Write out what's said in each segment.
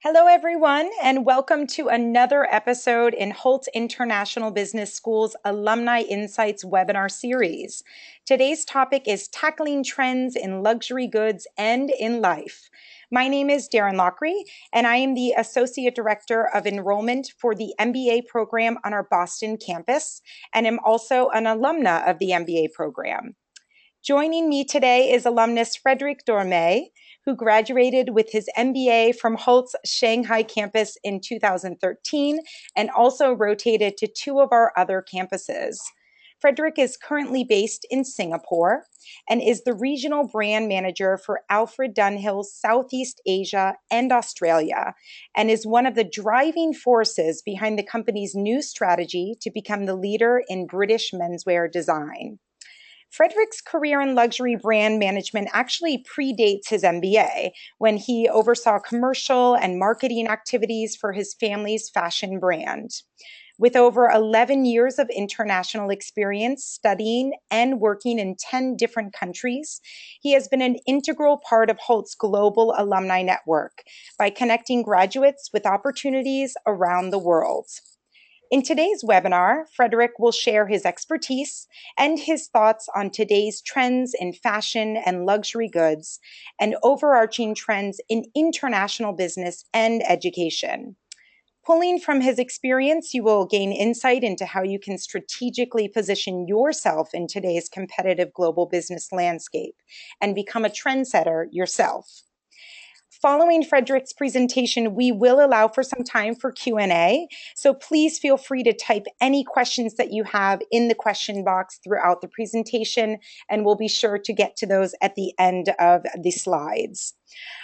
Hello, everyone, and welcome to another episode in Hult International Business School's Alumni Insights webinar series. Today's topic is tackling trends in luxury goods and in life. My name is Darren Lockery, and I am the Associate Director of Enrollment for the MBA program on our Boston campus, and am also an alumna of the MBA program. Joining me today is alumnus Frédéric Dormeuil, who graduated with his MBA from Hult's Shanghai campus in 2013 and also rotated to two of our other campuses. Frédéric is currently based in Singapore and is the regional brand manager for Alfred Dunhill's Southeast Asia and Australia, and is one of the driving forces behind the company's new strategy to become the leader in British menswear design. Frédéric's career in luxury brand management actually predates his MBA, when he oversaw commercial and marketing activities for his family's fashion brand. With over 11 years of international experience studying and working in 10 different countries, he has been an integral part of Hult's global alumni network by connecting graduates with opportunities around the world. In today's webinar, Frédéric will share his expertise and his thoughts on today's trends in fashion and luxury goods and overarching trends in international business and education. Pulling from his experience, you will gain insight into how you can strategically position yourself in today's competitive global business landscape and become a trendsetter yourself. Following Frédéric's presentation, we will allow for some time for Q&A, so please feel free to type any questions that you have in the question box throughout the presentation, and we'll be sure to get to those at the end of the slides.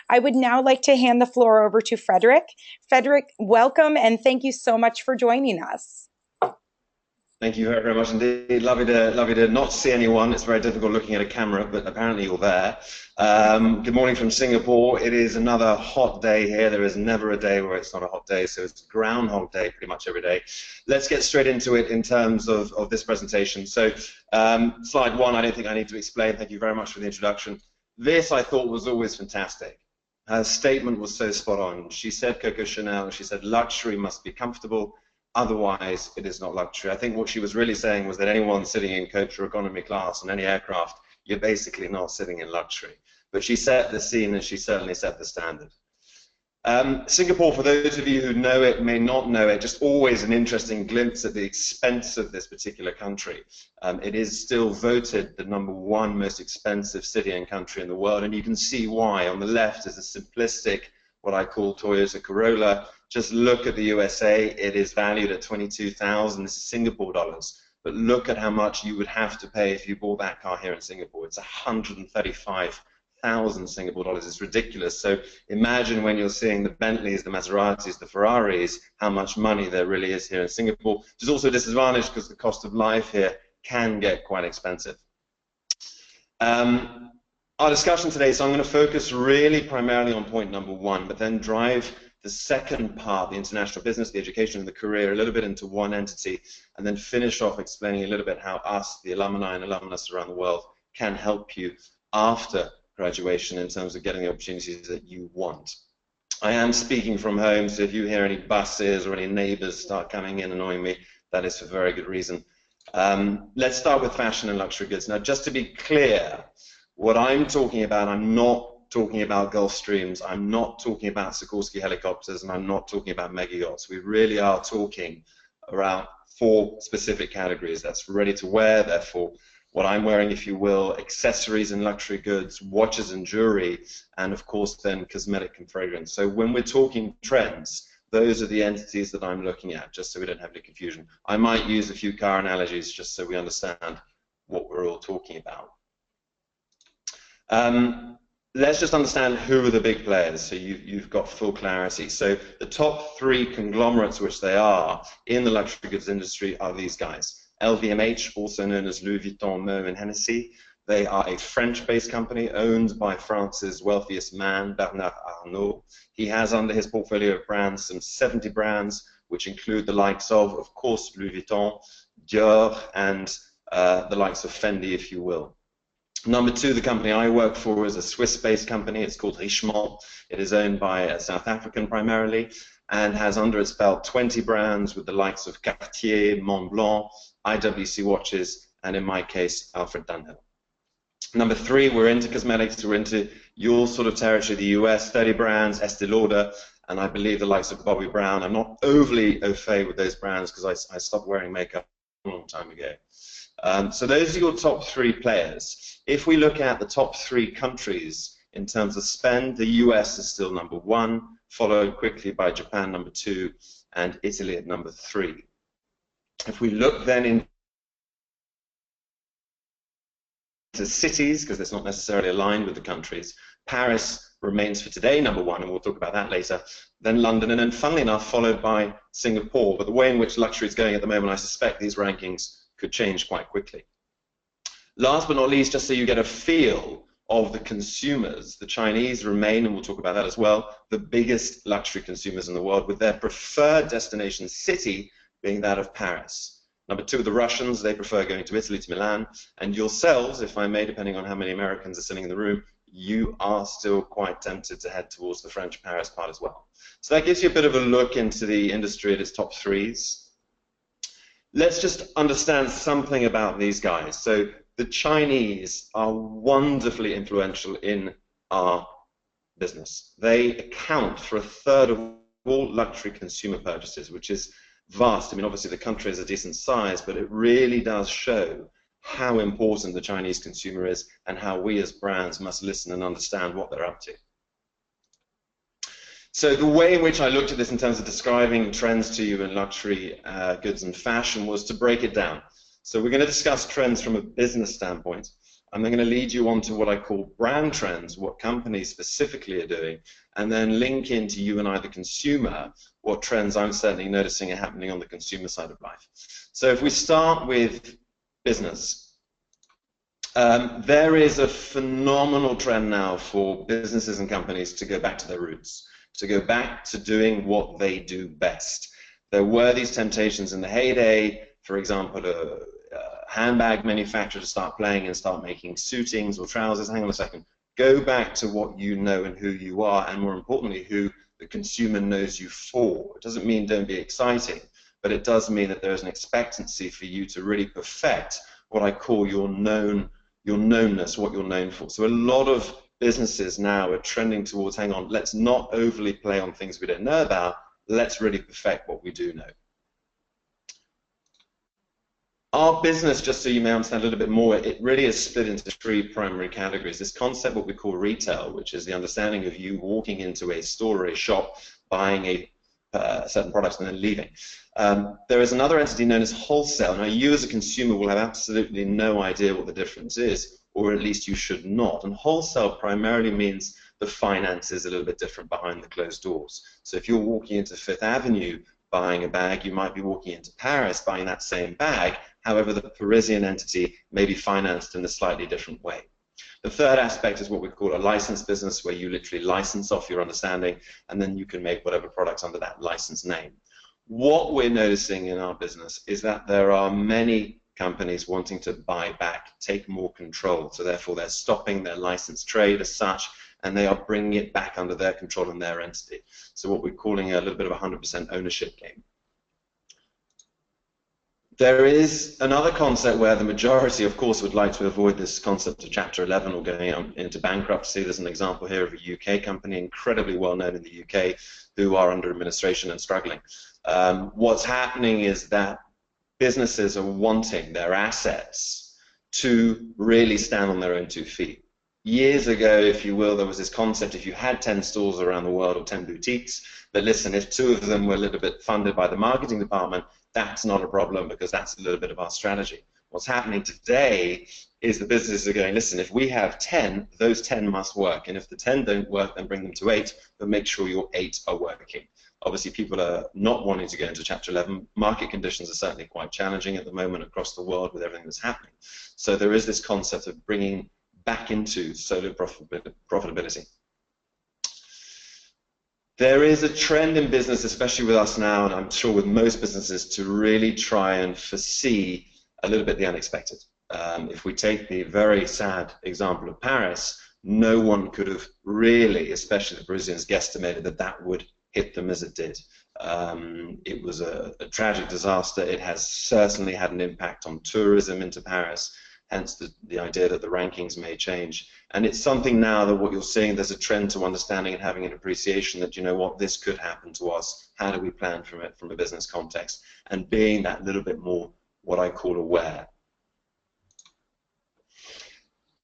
I would now like to hand the floor over to Frédéric. Frédéric, welcome, and thank you so much for joining us. Thank you very, very much indeed. Lovely to not see anyone. It's very difficult looking at a camera, but apparently you're there. Good morning from Singapore. It is another hot day here. There is never a day where it's not a hot day, so it's Groundhog Day pretty much every day. Let's get straight into it in terms of this presentation. So slide one, I don't think I need to explain. Thank you very much for the introduction. This I thought was always fantastic. Her statement was so spot on. She said, Coco Chanel, she said, luxury must be comfortable. Otherwise, it is not luxury. I think what she was really saying was that anyone sitting in coach or economy class on any aircraft, you're basically not sitting in luxury. But she set the scene, and she certainly set the standard. Singapore, for those of you who know it, may not know it, just always an interesting glimpse at the expense of this particular country. It is still voted the #1 most expensive city and country in the world, and you can see why. On the left is a simplistic, what I call Toyota Corolla. Just look at the USA, it is valued at 22,000 Singapore dollars. But look at how much you would have to pay if you bought that car here in Singapore. It's 135,000 Singapore dollars. It's ridiculous. So imagine when you're seeing the Bentleys, the Maseratis, the Ferraris, how much money there really is here in Singapore. Which is also a disadvantage because the cost of life here can get quite expensive. Our discussion today, so I'm going to focus really primarily on point #1, but then drive the second part, the international business, the education, and the career, a little bit into one entity, and then finish off explaining a little bit how us, the alumni and alumnus around the world, can help you after graduation in terms of getting the opportunities that you want. I am speaking from home, so if you hear any buses or any neighbors start coming in annoying me, that is for very good reason. Let's start with fashion and luxury goods. Now, just to be clear, what I'm talking about, I'm not talking about Gulfstreams, I'm not talking about Sikorsky helicopters, and I'm not talking about mega yachts. We really are talking around 4 specific categories. That's ready to wear, therefore what I'm wearing, if you will, accessories and luxury goods, watches and jewelry, and of course then cosmetic and fragrance. So when we're talking trends, those are the entities that I'm looking at, just so we don't have any confusion. I might use a few car analogies just so we understand what we're all talking about. Let's just understand who are the big players, so you've got full clarity. So the top 3 conglomerates, which they are, in the luxury goods industry are these guys. LVMH, also known as Louis Vuitton, Moët and Hennessy. They are a French-based company owned by France's wealthiest man, Bernard Arnault. He has under his portfolio of brands some 70 brands, which include the likes of course, Louis Vuitton, Dior, and the likes of Fendi, if you will. Number two, the company I work for is a Swiss-based company. It's called Richemont. It is owned by a South African primarily and has under its belt 20 brands with the likes of Cartier, Montblanc, IWC watches, and in my case, Alfred Dunhill. Number three, we're into cosmetics. We're into your sort of territory, the US, 30 brands, Estee Lauder, and I believe the likes of Bobbi Brown. I'm not overly au fait with those brands because I stopped wearing makeup a long time ago. So those are your top three players. If we look at the top three countries in terms of spend, the US is still number one, followed quickly by Japan, number two, and Italy at number three. If we look then into cities, because it's not necessarily aligned with the countries, Paris remains for today number one, and we'll talk about that later, then London, and then funnily enough, followed by Singapore. But the way in which luxury is going at the moment, I suspect these rankings could change quite quickly. Last but not least, just so you get a feel of the consumers, the Chinese remain, and we'll talk about that as well, the biggest luxury consumers in the world, with their preferred destination city being that of Paris. Number two, the Russians, they prefer going to Italy, to Milan, and yourselves, if I may, depending on how many Americans are sitting in the room, you are still quite tempted to head towards the French Paris part as well. So that gives you a bit of a look into the industry at its top threes. Let's just understand something about these guys. So the Chinese are wonderfully influential in our business. They account for a third of all luxury consumer purchases, which is vast. I mean, obviously the country is a decent size, but it really does show how important the Chinese consumer is and how we as brands must listen and understand what they're up to. So the way in which I looked at this in terms of describing trends to you in luxury goods and fashion was to break it down. So we're going to discuss trends from a business standpoint. I'm then going to lead you on to what I call brand trends, what companies specifically are doing, and then link into you and I, the consumer, what trends I'm certainly noticing are happening on the consumer side of life. So if we start with business, there is a phenomenal trend now for businesses and companies to go back to their roots, to go back to doing what they do best. There were these temptations in the heyday, for example, a handbag manufacturer to start playing and start making suitings or trousers. Hang on a second. Go back to what you know and who you are, and more importantly, who the consumer knows you for. It doesn't mean don't be exciting, but it does mean that there's an expectancy for you to really perfect what I call your knownness, what you're known for. So a lot of businesses now are trending towards, hang on, let's not overly play on things we don't know about, let's really perfect what we do know. Our business, just so you may understand a little bit more, it really is split into three primary categories. This concept, what we call retail, which is the understanding of you walking into a store or a shop, buying certain products and then leaving. There is another entity known as wholesale. Now, you as a consumer will have absolutely no idea what the difference is, or at least you should not. And wholesale primarily means the finance is a little bit different behind the closed doors. So if you're walking into Fifth Avenue buying a bag, you might be walking into Paris buying that same bag. However, the Parisian entity may be financed in a slightly different way. The third aspect is what we call a licensed business, where you literally license off your understanding, and then you can make whatever products under that license name. What we're noticing in our business is that there are many companies wanting to buy back, take more control. So therefore, they're stopping their licensed trade as such, and they are bringing it back under their control and their entity. So what we're calling a little bit of a 100% ownership game. There is another concept where the majority, of course, would like to avoid this concept of Chapter 11 or going into bankruptcy. There's an example here of a UK company, incredibly well known in the UK, who are under administration and struggling. What's happening is that businesses are wanting their assets to really stand on their own 2 feet. Years ago, if you will, there was this concept, if you had 10 stores around the world or 10 boutiques, but listen, if 2 of them were a little bit funded by the marketing department, that's not a problem because that's a little bit of our strategy. What's happening today is the businesses are going, listen, if we have 10, those 10 must work, and if the 10 don't work, then bring them to 8, but make sure your 8 are working. Obviously, people are not wanting to go into Chapter 11. Market conditions are certainly quite challenging at the moment across the world with everything that's happening. So there is this concept of bringing back into solo profitability. There is a trend in business, especially with us now, and I'm sure with most businesses, to really try and foresee a little bit the unexpected. If we take the very sad example of Paris, no one could have really, especially the Parisians, guesstimated that that would hit them as it did. It was a tragic disaster. It has certainly had an impact on tourism into Paris, hence the idea that the rankings may change. And it's something now that what you're seeing, there's a trend to understanding and having an appreciation that, you know what, this could happen to us. How do we plan from it from a business context? And being that little bit more what I call aware.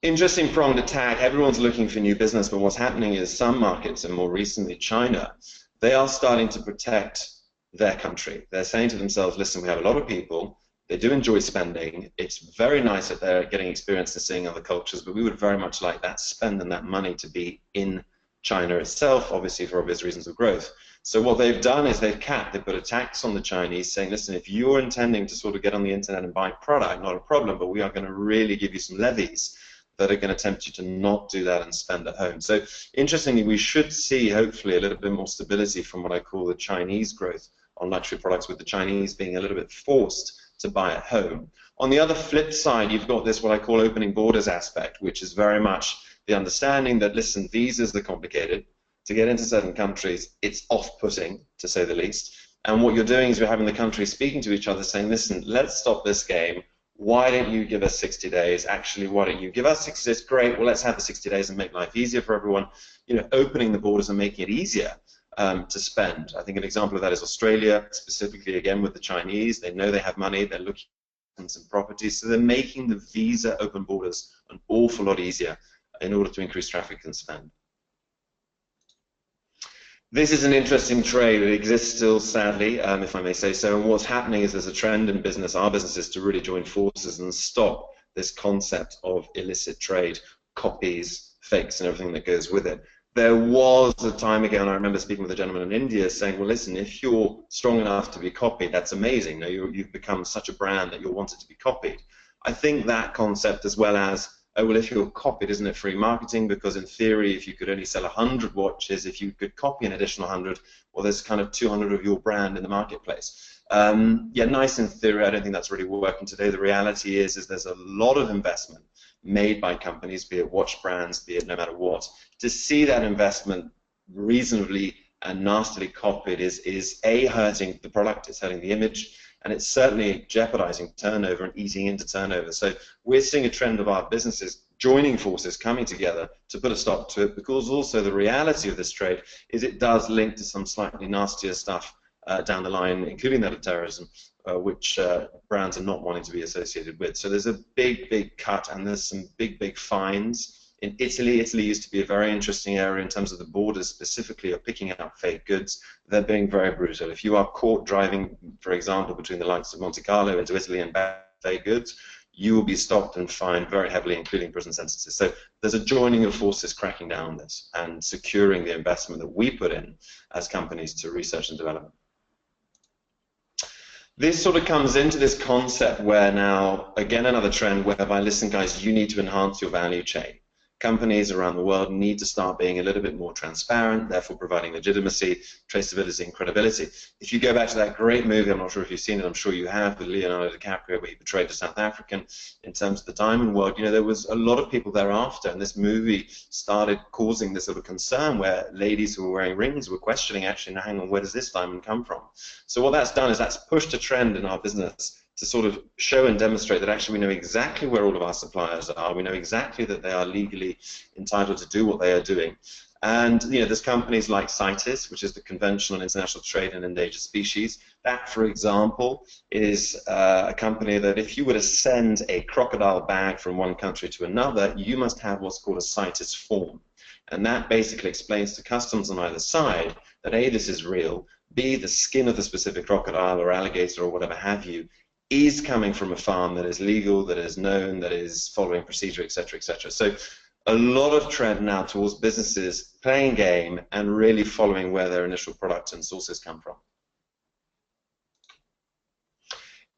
Interesting pronged attack. Everyone's looking for new business, but what's happening is some markets, and more recently China, they are starting to protect their country. They're saying to themselves, listen, we have a lot of people, they do enjoy spending, it's very nice that they're getting experience and seeing other cultures, but we would very much like that spend and that money to be in China itself, obviously for obvious reasons of growth. So what they've done is they've put a tax on the Chinese saying, listen, if you're intending to sort of get on the internet and buy product, not a problem, but we are going to really give you some levies that are going to tempt you to not do that and spend at home. So interestingly, we should see hopefully a little bit more stability from what I call the Chinese growth on luxury products, with the Chinese being a little bit forced to buy at home. On the other flip side, you've got this what I call opening borders aspect, which is very much the understanding that, listen, visas are complicated. To get into certain countries, it's off-putting, to say the least. And what you're doing is you're having the countries speaking to each other saying, listen, let's stop this game. Why don't you give us 60 days? Actually, why don't you give us 60 days? Great, well, let's have the 60 days and make life easier for everyone. You know, opening the borders and making it easier to spend. I think an example of that is Australia, specifically again with the Chinese. They know they have money, they're looking at some properties, so they're making the visa open borders an awful lot easier in order to increase traffic and spend. This is an interesting trade. It exists still, sadly, if I may say so. And what's happening is there's a trend in business, our businesses, to really join forces and stop this concept of illicit trade, copies, fakes, and everything that goes with it. There was a time ago, and I remember speaking with a gentleman in India saying, well, listen, if you're strong enough to be copied, that's amazing. You've become such a brand that you're wanted to be copied. I think that concept, as well as, oh, well, if you're copied, isn't it free marketing? Because in theory, if you could only sell 100 watches, if you could copy an additional 100, well, there's kind of 200 of your brand in the marketplace. Yeah, nice in theory. I don't think that's really working today. The reality is there's a lot of investment made by companies, be it watch brands, be it no matter what. To see that investment reasonably and nastily copied is A, hurting the product, it's hurting the image, and it's certainly jeopardizing turnover and eating into turnover. So we're seeing a trend of our businesses joining forces, coming together to put a stop to it, because also the reality of this trade is it does link to some slightly nastier stuff down the line, including that of terrorism, which brands are not wanting to be associated with. So there's a big, big cut, and there's some big, big fines. In Italy, Italy used to be a very interesting area in terms of the borders specifically of picking up fake goods. They're being very brutal. If you are caught driving, for example, between the likes of Monte Carlo into Italy and fake goods, you will be stopped and fined very heavily, including prison sentences. So there's a joining of forces cracking down on this and securing the investment that we put in as companies to research and development. This sort of comes into this concept where now, again, another trend whereby, listen, guys, you need to enhance your value chain. Companies around the world need to start being a little bit more transparent, therefore providing legitimacy, traceability, and credibility. If you go back to that great movie, I'm not sure if you've seen it, I'm sure you have, with Leonardo DiCaprio, where he portrayed a South African in terms of the diamond world, you know, there was a lot of people thereafter, and this movie started causing this sort of concern where ladies who were wearing rings were questioning, actually, now hang on, where does this diamond come from? So what that's done is that's pushed a trend in our business to sort of show and demonstrate that actually we know exactly where all of our suppliers are, we know exactly that they are legally entitled to do what they are doing. And you know, there's companies like CITES, which is the Convention on International Trade in Endangered Species. That, for example, is a company that if you were to send a crocodile bag from one country to another, you must have what's called a CITES form. And that basically explains to customs on either side that A, this is real, B, the skin of the specific crocodile or alligator or whatever have you is coming from a farm that is legal, that is known, that is following procedure, etc., etc. So a lot of trend now towards businesses playing game and really following where their initial products and sources come from.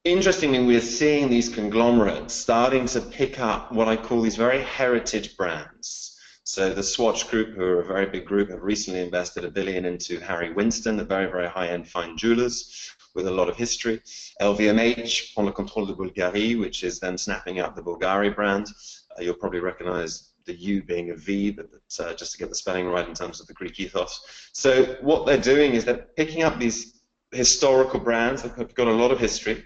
Interestingly, we're seeing these conglomerates starting to pick up what I call these very heritage brands. So the Swatch Group, who are a very big group, have recently invested $1 billion into Harry Winston, the very, very high-end fine jewelers, with a lot of history. LVMH, Prend le contrôle de Bulgarie, which is then snapping up the Bulgari brand. You'll probably recognize the U being a V, but just to get the spelling right in terms of the Greek ethos. So what they're doing is they're picking up these historical brands that have got a lot of history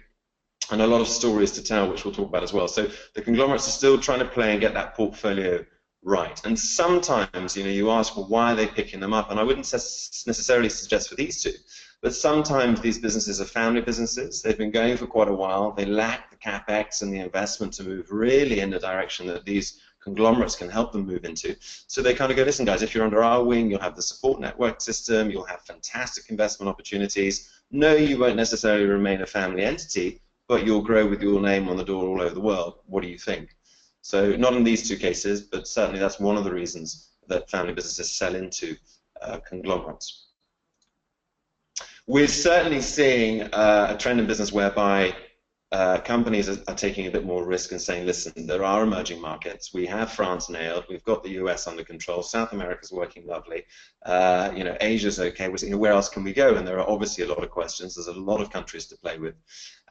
and a lot of stories to tell, which we'll talk about as well. So the conglomerates are still trying to play and get that portfolio right. And sometimes, you ask, well, why are they picking them up? And I wouldn't necessarily suggest for these two, but sometimes these businesses are family businesses. They've been going for quite a while. They lack the capex and the investment to move really in the direction that these conglomerates can help them move into. So they kind of go, listen, guys, if you're under our wing, you'll have the support network system, you'll have fantastic investment opportunities. No, you won't necessarily remain a family entity, but you'll grow with your name on the door all over the world. What do you think? So not in these two cases, but certainly that's one of the reasons that family businesses sell into conglomerates. We're certainly seeing a trend in business whereby companies are taking a bit more risk and saying, listen, there are emerging markets. We have France nailed. We've got the US under control. South America's working lovely. Asia's okay. We're saying, where else can we go? And there are obviously a lot of questions. There's a lot of countries to play with.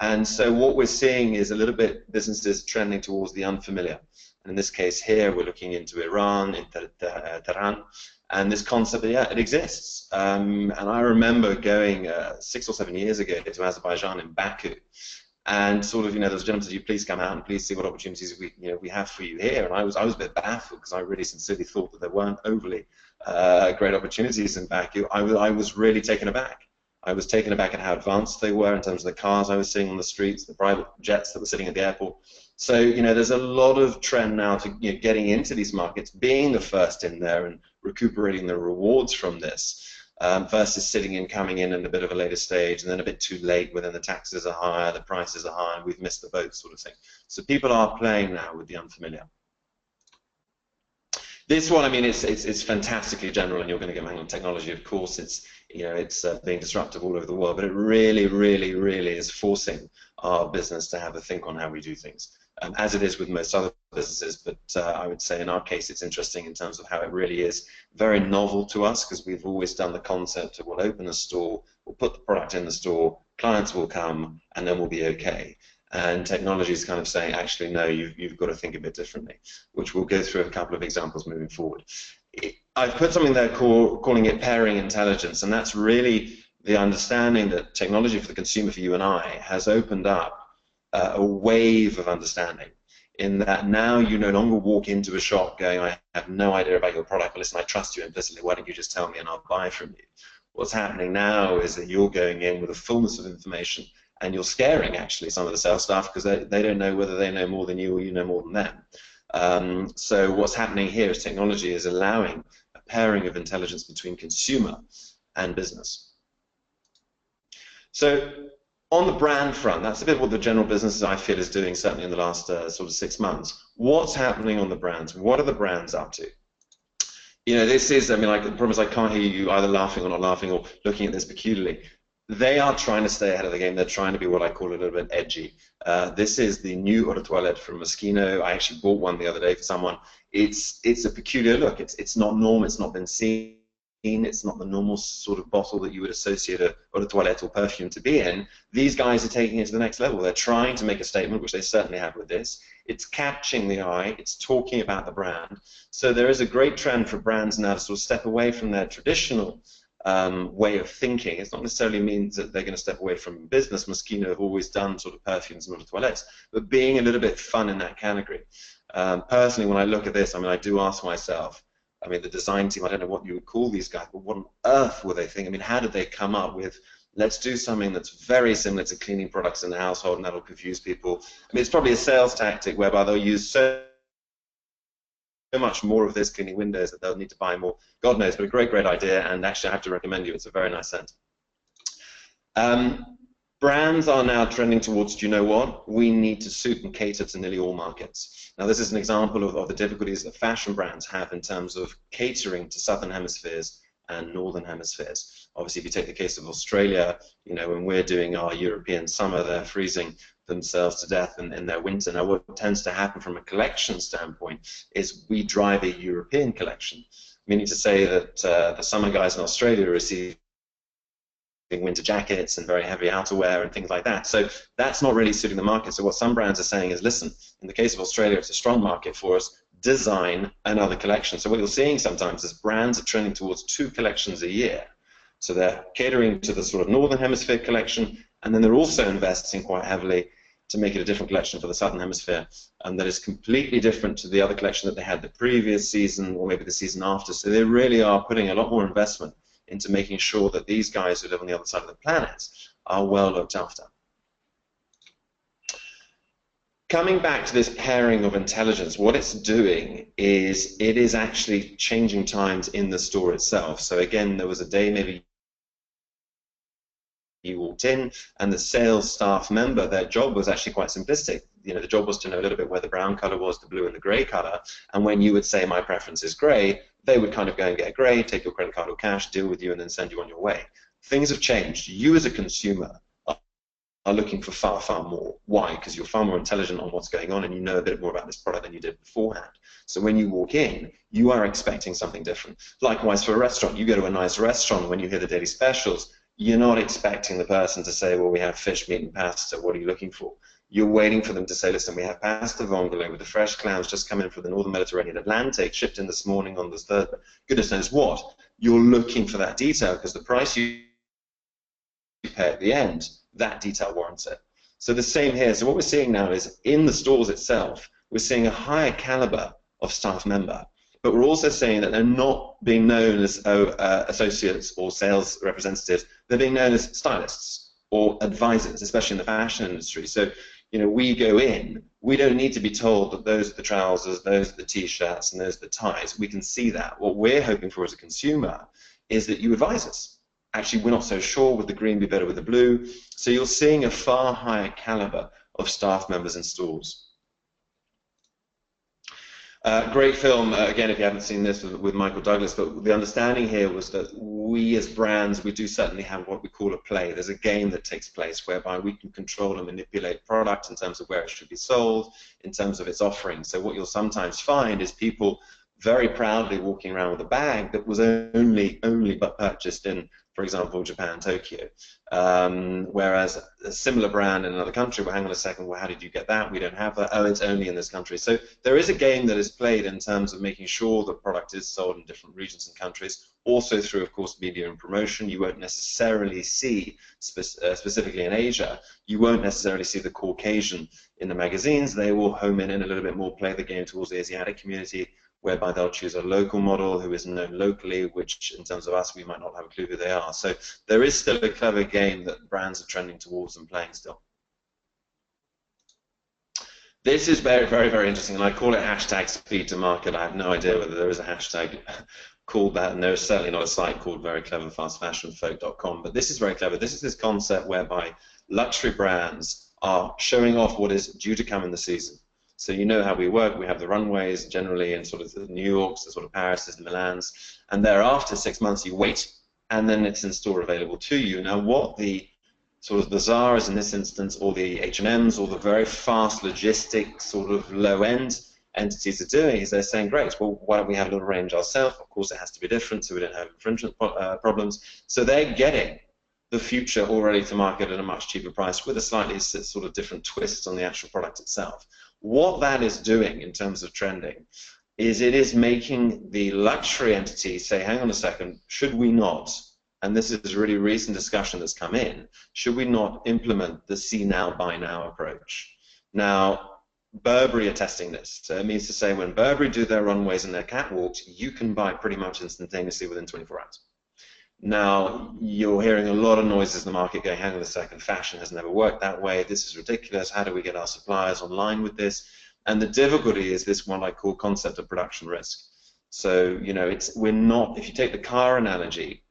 And so what we're seeing is a little bit businesses trending towards the unfamiliar. And in this case here, we're looking into Iran, into Tehran. And this concept, yeah, it exists. And I remember going 6 or 7 years ago to Azerbaijan in Baku. And sort of, those gentlemen said, please come out and please see what opportunities we have for you here. And I was a bit baffled because I really sincerely thought that there weren't overly great opportunities in Baku. I was really taken aback. I was taken aback at how advanced they were in terms of the cars I was seeing on the streets, the private jets that were sitting at the airport. So, there's a lot of trend now to getting into these markets, being the first in there and recuperating the rewards from this. Versus sitting in, coming in a bit of a later stage, and then a bit too late, where then the taxes are higher, the prices are high, and we've missed the boat, sort of thing. So people are playing now with the unfamiliar. This one, I mean, it's fantastically general, and you're going to get manual technology. Of course, it's being disruptive all over the world, but it really, really, really is forcing our business to have a think on how we do things, as it is with most other businesses. But I would say in our case, it's interesting in terms of how it really is very novel to us, because we've always done the concept of we'll open a store, we'll put the product in the store, clients will come, and then we'll be okay. And technology is kind of saying, actually, no, you've got to think a bit differently, which we'll go through a couple of examples moving forward. I've put something there calling it pairing intelligence, and that's really the understanding that technology for the consumer, for you and I, has opened up a wave of understanding, in that now you no longer walk into a shop going, I have no idea about your product, but listen, I trust you implicitly, why don't you just tell me and I'll buy from you. What's happening now is that you're going in with a fullness of information, and you're scaring actually some of the sales staff, because they don't know whether they know more than you or you know more than them. So what's happening here is technology is allowing a pairing of intelligence between consumer and business. So on the brand front, that's a bit what the general business, I feel, is doing, certainly in the last sort of 6 months. What's happening on the brands? What are the brands up to? This is, I mean, the problem is I can't hear you either laughing or not laughing or looking at this peculiarly. They are trying to stay ahead of the game. They're trying to be what I call a little bit edgy. This is the new eau de toilette from Moschino. I actually bought one the other day for someone. It's a peculiar look. It's not normal. It's not been seen. It's not the normal sort of bottle that you would associate a eau de toilette or perfume to be in. These guys are taking it to the next level. They're trying to make a statement, which they certainly have with this. It's catching the eye. It's talking about the brand. So there is a great trend for brands now to sort of step away from their traditional way of thinking. It's not necessarily means that they're going to step away from business. Moschino have always done sort of perfumes and eau de toilettes, but being a little bit fun in that category. Personally, when I look at this, I mean, I do ask myself, I mean, the design team, I don't know what you would call these guys, but what on earth were they thinking? I mean, how did they come up with, let's do something that's very similar to cleaning products in the household, and that'll confuse people? I mean, it's probably a sales tactic whereby they'll use so much more of this cleaning windows that they'll need to buy more. God knows, but a great, great idea, and actually I have to recommend you. It's a very nice scent. Brands are now trending towards, do you know what? We need to suit and cater to nearly all markets. Now, this is an example of the difficulties that fashion brands have in terms of catering to southern hemispheres and northern hemispheres. Obviously, if you take the case of Australia, when we're doing our European summer, they're freezing themselves to death in their winter. Now, what tends to happen from a collection standpoint is we drive a European collection, meaning to say that the summer guys in Australia receive winter jackets and very heavy outerwear and things like that. So that's not really suiting the market. So what some brands are saying is, listen, in the case of Australia, it's a strong market for us, design another collection. So what you're seeing sometimes is brands are trending towards 2 collections a year. So they're catering to the sort of Northern Hemisphere collection, and then they're also investing quite heavily to make it a different collection for the Southern Hemisphere, and that is completely different to the other collection that they had the previous season or maybe the season after. So they really are putting a lot more investment into making sure that these guys who live on the other side of the planet are well looked after. Coming back to this pairing of intelligence, what it's doing is it is actually changing times in the store itself. So again, there was a day maybe you walked in and the sales staff member, their job was actually quite simplistic. You know, the job was to know a little bit where the brown color was, the blue and the gray color, and when you would say my preference is gray, they would kind of go and get gray, take your credit card or cash, deal with you, and then send you on your way. Things have changed. You as a consumer are looking for far, far more. Why? Because you're far more intelligent on what's going on and you know a bit more about this product than you did beforehand. So when you walk in, you are expecting something different. Likewise for a restaurant, you go to a nice restaurant, when you hear the daily specials, you're not expecting the person to say, well, we have fish, meat, and pasta, what are you looking for? You're waiting for them to say, listen, we have pasta vongole with the fresh clams just come in from the northern Mediterranean Atlantic, shipped in this morning on the third, goodness knows what. You're looking for that detail because the price you pay at the end, that detail warrants it. So the same here. So what we're seeing now is in the stores itself, we're seeing a higher caliber of staff member, but we're also saying that they're not being known as associates or sales representatives. They're being known as stylists or advisors, especially in the fashion industry. So, you know, we go in, we don't need to be told that those are the trousers, those are the t-shirts, and those are the ties. We can see that. What we're hoping for as a consumer is that you advise us. Actually, we're not so sure, would the green be better with the blue? So you're seeing a far higher caliber of staff members in stores. Great film, again, if you haven't seen this, with Michael Douglas, but the understanding here was that we as brands, we do certainly have what we call a play. There's a game that takes place whereby we can control and manipulate product in terms of where it should be sold, in terms of its offering. So what you'll sometimes find is people very proudly walking around with a bag that was only but purchased in, for example, Japan, Tokyo. Whereas a similar brand in another country, well, hang on a second, well, how did you get that? We don't have that. Oh, it's only in this country. So there is a game that is played in terms of making sure the product is sold in different regions and countries, also through, of course, media and promotion. You won't necessarily see, specifically in Asia, you won't necessarily see the Caucasian in the magazines. They will home in a little bit more, play the game towards the Asiatic community, whereby they'll choose a local model who is known locally, which in terms of us, we might not have a clue who they are. So there is still a clever game that brands are trending towards and playing still. This is very, very, very interesting, and I call it hashtag speed to market. I have no idea whether there is a hashtag called that, and there is certainly not a site called verycleverfastfashionfolk.com, but this is very clever. This is this concept whereby luxury brands are showing off what is due to come in the season. So you know how we work. We have the runways generally in sort of the New Yorks, the sort of Parises, the Milans, and thereafter 6 months you wait, and then it's in store available to you. Now what the sort of the Zara's in this instance, or the H&M's, or the very fast logistic sort of low-end entities are doing is they're saying, great, well, why don't we have a little range ourselves? Of course, it has to be different so we don't have infringement problems. So they're getting the future already to market at a much cheaper price with a slightly sort of different twist on the actual product itself. What that is doing in terms of trending is it is making the luxury entity say, hang on a second, should we not, and this is a really recent discussion that's come in, should we not implement the see now, buy now approach? Now, Burberry are testing this. So it means to say when Burberry do their runways and their catwalks, you can buy pretty much instantaneously within 24 hours. Now, you're hearing a lot of noises in the market going, hang on a second, fashion has never worked that way, this is ridiculous, how do we get our suppliers online with this? And the difficulty is this one I call concept of production risk. So, you know, we're not, if you take the car analogy,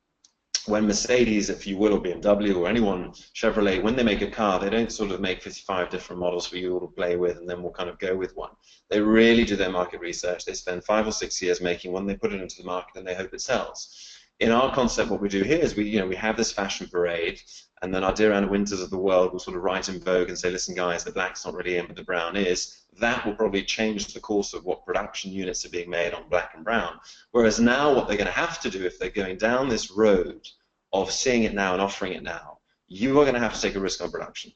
when Mercedes, if you will, or BMW or anyone, Chevrolet, when they make a car, they don't sort of make 55 different models for you all to play with and then we'll kind of go with one. They really do their market research. They spend 5 or 6 years making one, they put it into the market and they hope it sells. In our concept, what we do here is we have this fashion parade, and then our Dear Anna Winters of the world will sort of write in Vogue and say, listen guys, the black's not really in, but the brown is. That will probably change the course of what production units are being made on black and brown. Whereas now what they're going to have to do if they're going down this road of seeing it now and offering it now, you are going to have to take a risk on production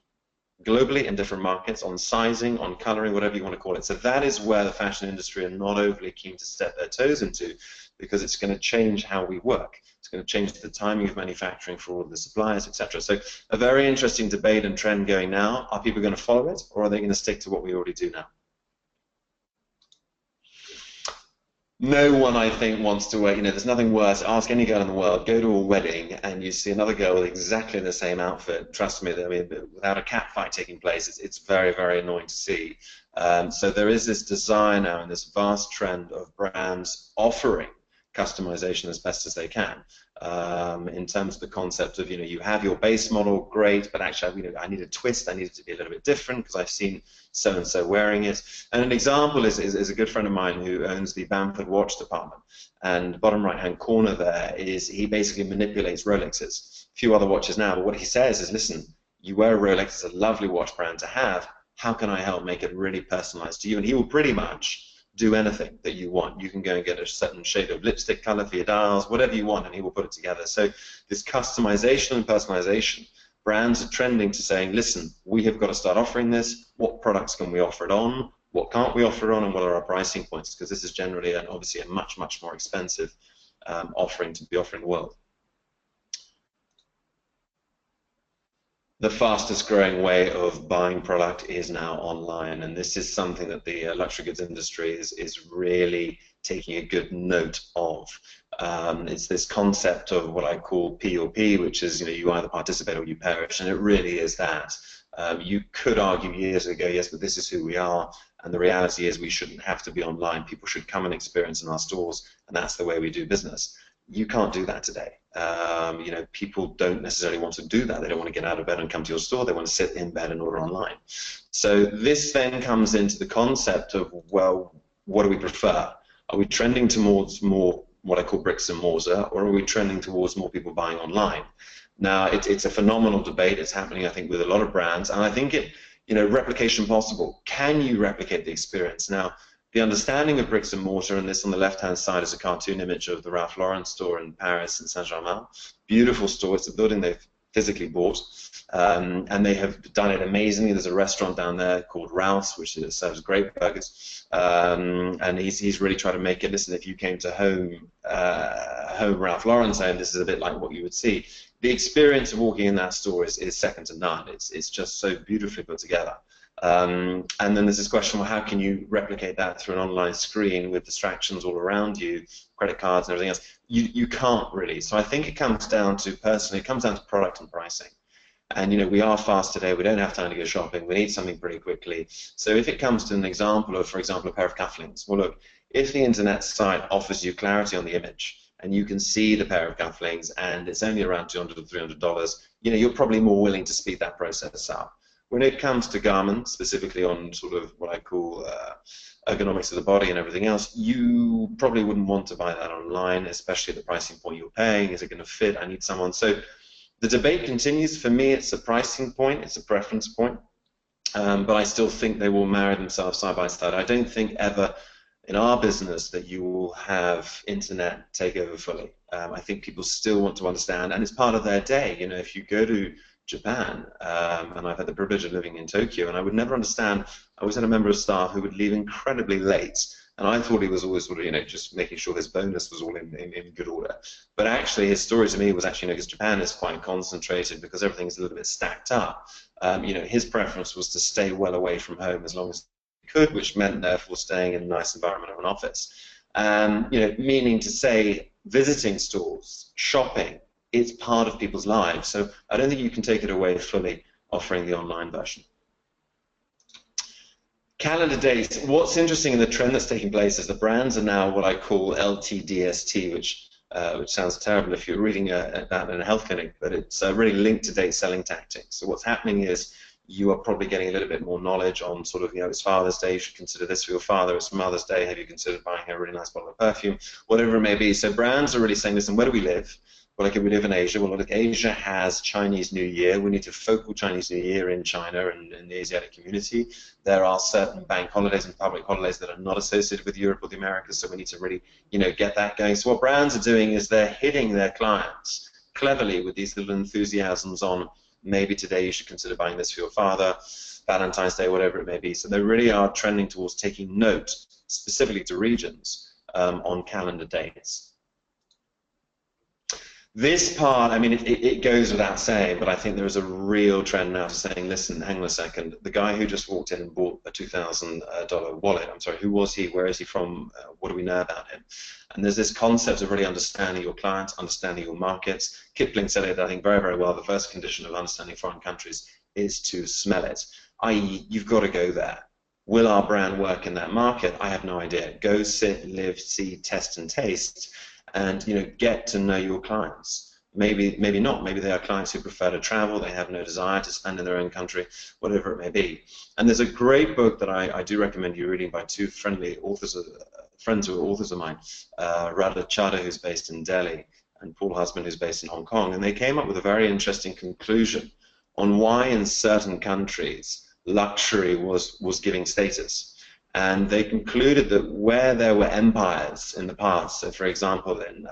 globally in different markets, on sizing, on coloring, whatever you want to call it. So that is where the fashion industry are not overly keen to step their toes into, because it's going to change how we work. It's going to change the timing of manufacturing for all of the suppliers, etc. So a very interesting debate and trend going now. Are people going to follow it, or are they going to stick to what we already do now? No one, I think, wants to wear, there's nothing worse. Ask any girl in the world, go to a wedding and you see another girl with exactly the same outfit. Trust me, I mean, without a cat fight taking place, it's very, very annoying to see. So there is this desire now and this vast trend of brands offering customization as best as they can. In terms of the concept of, you have your base model, great, but actually, I need a twist. I need it to be a little bit different because I've seen so-and-so wearing it. And an example is a good friend of mine who owns the Bamford watch department. And the bottom right-hand corner there is he basically manipulates Rolexes. A few other watches now, but what he says is, listen, you wear a Rolex, it's a lovely watch brand to have. How can I help make it really personalized to you? And he will pretty much do anything that you want. You can go and get a certain shade of lipstick color for your dials, whatever you want, and he will put it together. So this customization and personalization, brands are trending to saying, listen, we have got to start offering this. What products can we offer it on? What can't we offer it on? And what are our pricing points? Because this is generally, obviously, a much, much more expensive offering to be offering the world. The fastest growing way of buying product is now online, and this is something that the luxury goods industry is really taking a good note of. It's this concept of what I call P or P, which is, you either participate or you perish, and it really is that. You could argue years ago, yes, but this is who we are, and the reality is we shouldn't have to be online. People should come and experience in our stores, and that's the way we do business. You can't do that today. People don't necessarily want to do that. They don't want to get out of bed and come to your store. They want to sit in bed and order online. So this then comes into the concept of, well, what do we prefer? Are we trending towards more what I call bricks and mortar, or are we trending towards more people buying online? Now, it's a phenomenal debate. It's happening, I think, with a lot of brands, and I think replication possible. Can you replicate the experience? Now, the understanding of bricks and mortar, and this on the left-hand side is a cartoon image of the Ralph Lauren store in Paris and Saint-Germain. Beautiful store. It's a building they've physically bought, and they have done it amazingly. There's a restaurant down there called Ralph's, which serves great burgers, and he's really tried to make it. Listen, if you came to home Ralph Lauren's home, this is a bit like what you would see. The experience of walking in that store is second to none. It's just so beautifully put together. And then there's this question, well, how can you replicate that through an online screen with distractions all around you, credit cards and everything else? You can't really. So I think it comes down to, personally, it comes down to product and pricing. And we are fast today. We don't have time to go shopping. We need something pretty quickly. So if it comes to an example of, for example, a pair of cufflinks, well, look, if the internet site offers you clarity on the image and you can see the pair of cufflinks and it's only around $200 or $300, you're probably more willing to speed that process up. When it comes to garments, specifically on sort of what I call ergonomics of the body and everything else, you probably wouldn't want to buy that online, especially at the pricing point you're paying. Is it going to fit? I need someone. So the debate continues. For me, it's a pricing point. It's a preference point. But I still think they will marry themselves side by side. I don't think ever in our business that you will have internet take over fully. I think people still want to understand, and it's part of their day. If you go to Japan, and I've had the privilege of living in Tokyo, and I would never understand. I always had a member of staff who would leave incredibly late, and I thought he was always sort of, just making sure his bonus was all in good order. But actually, his story to me was actually, because Japan is quite concentrated because everything's a little bit stacked up. His preference was to stay well away from home as long as he could, which meant therefore staying in a nice environment of an office. Meaning to say, visiting stores, shopping, it's part of people's lives. So I don't think you can take it away fully offering the online version. Calendar dates. What's interesting in the trend that's taking place is the brands are now what I call LTDST, which sounds terrible if you're reading that in a health clinic, but it's really linked to date selling tactics. So what's happening is you are probably getting a little bit more knowledge on sort of, it's Father's Day, you should consider this for your father. It's Mother's Day, have you considered buying a really nice bottle of perfume? Whatever it may be. So brands are really saying, listen, where do we live? Well, we live in Asia. Well, look, Asia has Chinese New Year. We need to focal Chinese New Year in China and in the Asiatic community. There are certain bank holidays and public holidays that are not associated with Europe or the Americas, so we need to really, get that going. So what brands are doing is they're hitting their clients cleverly with these little enthusiasms on maybe today you should consider buying this for your father, Valentine's Day, whatever it may be. So they really are trending towards taking note, specifically to regions, on calendar dates. This part, I mean, it goes without saying, but I think there is a real trend now to saying, listen, hang on a second, the guy who just walked in and bought a $2,000 wallet, I'm sorry, who was he, where is he from, what do we know about him? And there's this concept of really understanding your clients, understanding your markets. Kipling said it, I think, very, very well. The first condition of understanding foreign countries is to smell it, i.e., you've got to go there. Will our brand work in that market? I have no idea. Go, sit, live, see, test, and taste. And get to know your clients. Maybe not. Maybe they are clients who prefer to travel. They have no desire to spend in their own country, whatever it may be. And there's a great book that I do recommend you reading by two friendly authors, friends who are authors of mine, Radha Chadha, who's based in Delhi, and Paul Husband, who's based in Hong Kong. And they came up with a very interesting conclusion on why in certain countries luxury was giving status. And they concluded that where there were empires in the past, so for example, in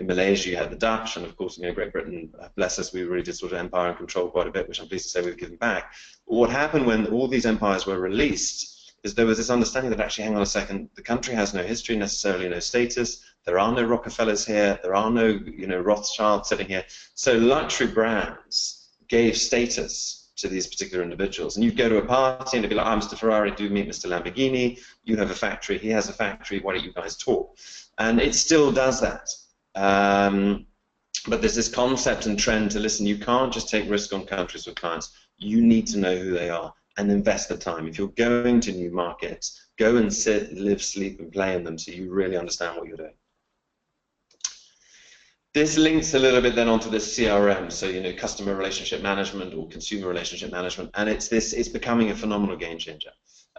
Malaysia you had the Dutch, and of course, Great Britain, bless us, we really did sort of empire and control quite a bit, which I'm pleased to say we've given back. What happened when all these empires were released is there was this understanding that actually, hang on a second, the country has no history, necessarily no status, there are no Rockefellers here, there are no Rothschilds sitting here, so luxury brands gave status to these particular individuals. And you'd go to a party and it'd be like, Mr. Ferrari, do meet Mr. Lamborghini, you have a factory, he has a factory, why don't you guys talk? And it still does that. But there's this concept and trend to listen, you can't just take risk on countries with clients, you need to know who they are and invest the time. If you're going to new markets, go and sit, live, sleep, and play in them so you really understand what you're doing. This links a little bit then onto the CRM, so customer relationship management or consumer relationship management, and it's becoming a phenomenal game changer.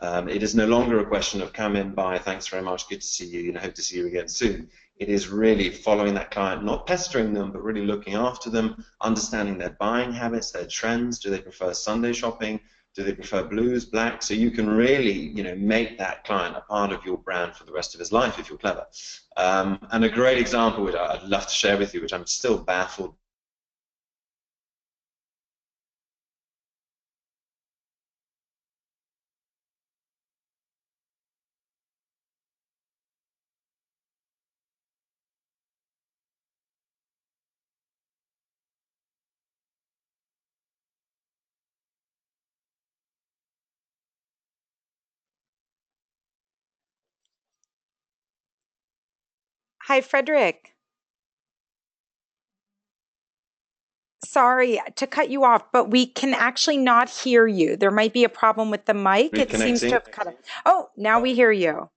It is no longer a question of come in, buy, thanks very much, good to see you, hope to see you again soon. It is really following that client, not pestering them, but really looking after them, understanding their buying habits, their trends. Do they prefer Sunday shopping? Do they prefer blues, black? So you can really, make that client a part of your brand for the rest of his life if you're clever. And a great example, which I'd love to share with you, which I'm still baffled. Hi, Frédéric. Sorry to cut you off, but we can actually not hear you. There might be a problem with the mic. It seems to Reconnecting. have cut off. Oh, now we hear you.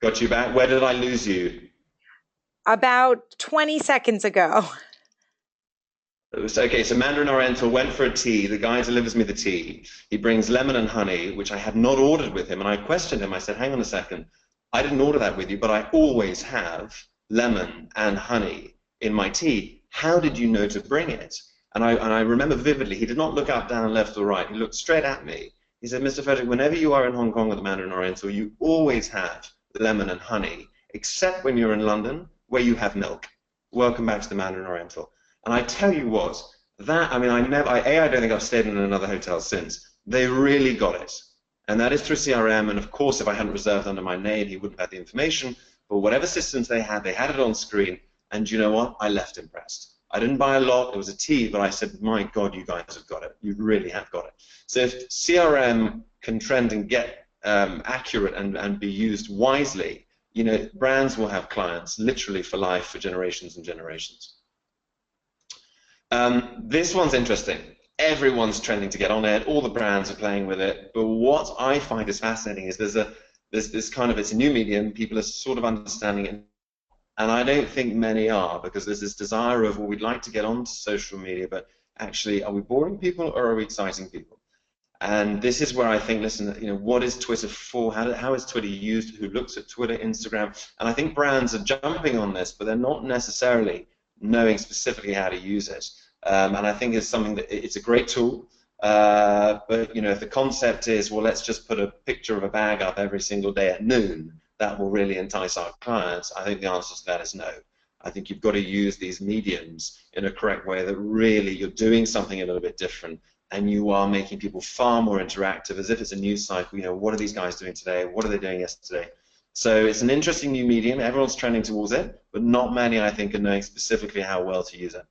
Got you back. Where did I lose you? About 20 seconds ago. Okay, so Mandarin Oriental went for a tea. The guy delivers me the tea. He brings lemon and honey, which I had not ordered with him. And I questioned him. I said, hang on a second. I didn't order that with you, but I always have lemon and honey in my tea. How did you know to bring it? And I remember vividly, he did not look up, down, left, or right. He looked straight at me. He said, Mr. Frederick, whenever you are in Hong Kong or the Mandarin Oriental, you always have the lemon and honey, except when you're in London, where you have milk. Welcome back to the Mandarin Oriental. And I tell you what, that, I mean, I don't think I've stayed in another hotel since. They really got it. And that is through CRM, and of course, if I hadn't reserved under my name, he wouldn't have had the information. But whatever systems they had it on screen, and you know what? I left impressed. I didn't buy a lot, it was a tea, but I said, my God, you guys have got it. You really have got it. So if CRM can trend and get accurate and be used wisely, brands will have clients literally for life, for generations and generations. This one's interesting. Everyone's trending to get on it. All the brands are playing with it. But what I find is fascinating is there's this kind of, it's a new medium. People are sort of understanding it. And I don't think many are, because there's this desire of, well, we'd like to get onto social media, but actually, are we boring people or are we exciting people? And this is where I think, listen, what is Twitter for? How is Twitter used? Who looks at Twitter, Instagram? And I think brands are jumping on this, but they're not necessarily knowing specifically how to use it. And I think it's something that it's a great tool, but if the concept is, well, let's just put a picture of a bag up every single day at noon, that will really entice our clients. I think the answer to that is no. I think you've got to use these mediums in a correct way that really you're doing something a little bit different, and you are making people far more interactive, as if it's a news cycle. You know, what are these guys doing today? What are they doing yesterday? So it's an interesting new medium. Everyone's trending towards it, but not many, I think, are knowing specifically how well to use it.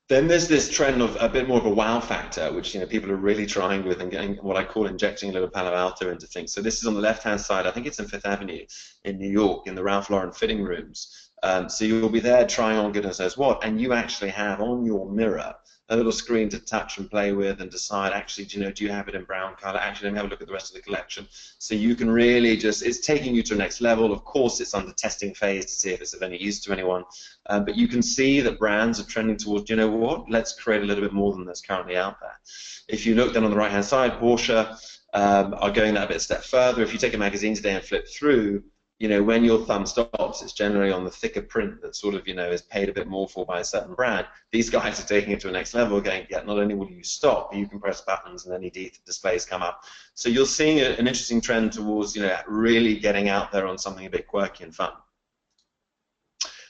Then there's this trend of a bit more of a wow factor, which people are really trying with and getting what I call injecting a little Palo Alto into things. So this is on the left-hand side. I think it's in Fifth Avenue in New York, in the Ralph Lauren fitting rooms. So you'll be there trying on goodness knows what, and you actually have on your mirror a little screen to touch and play with and decide, actually, do you have it in brown color? Actually, let me have a look at the rest of the collection. So you can really just, it's taking you to the next level. Of course, it's under testing phase to see if it's of any use to anyone. But you can see that brands are trending towards, you know what, let's create a little bit more than that's currently out there. If you look down on the right-hand side, Porsche are going that a bit a step further. If you take a magazine today and flip through, when your thumb stops, it's generally on the thicker print that sort of, is paid a bit more for by a certain brand. These guys are taking it to a next level, going, yeah, not only will you stop, but you can press buttons and LED displays come up. So you're seeing an interesting trend towards, really getting out there on something a bit quirky and fun.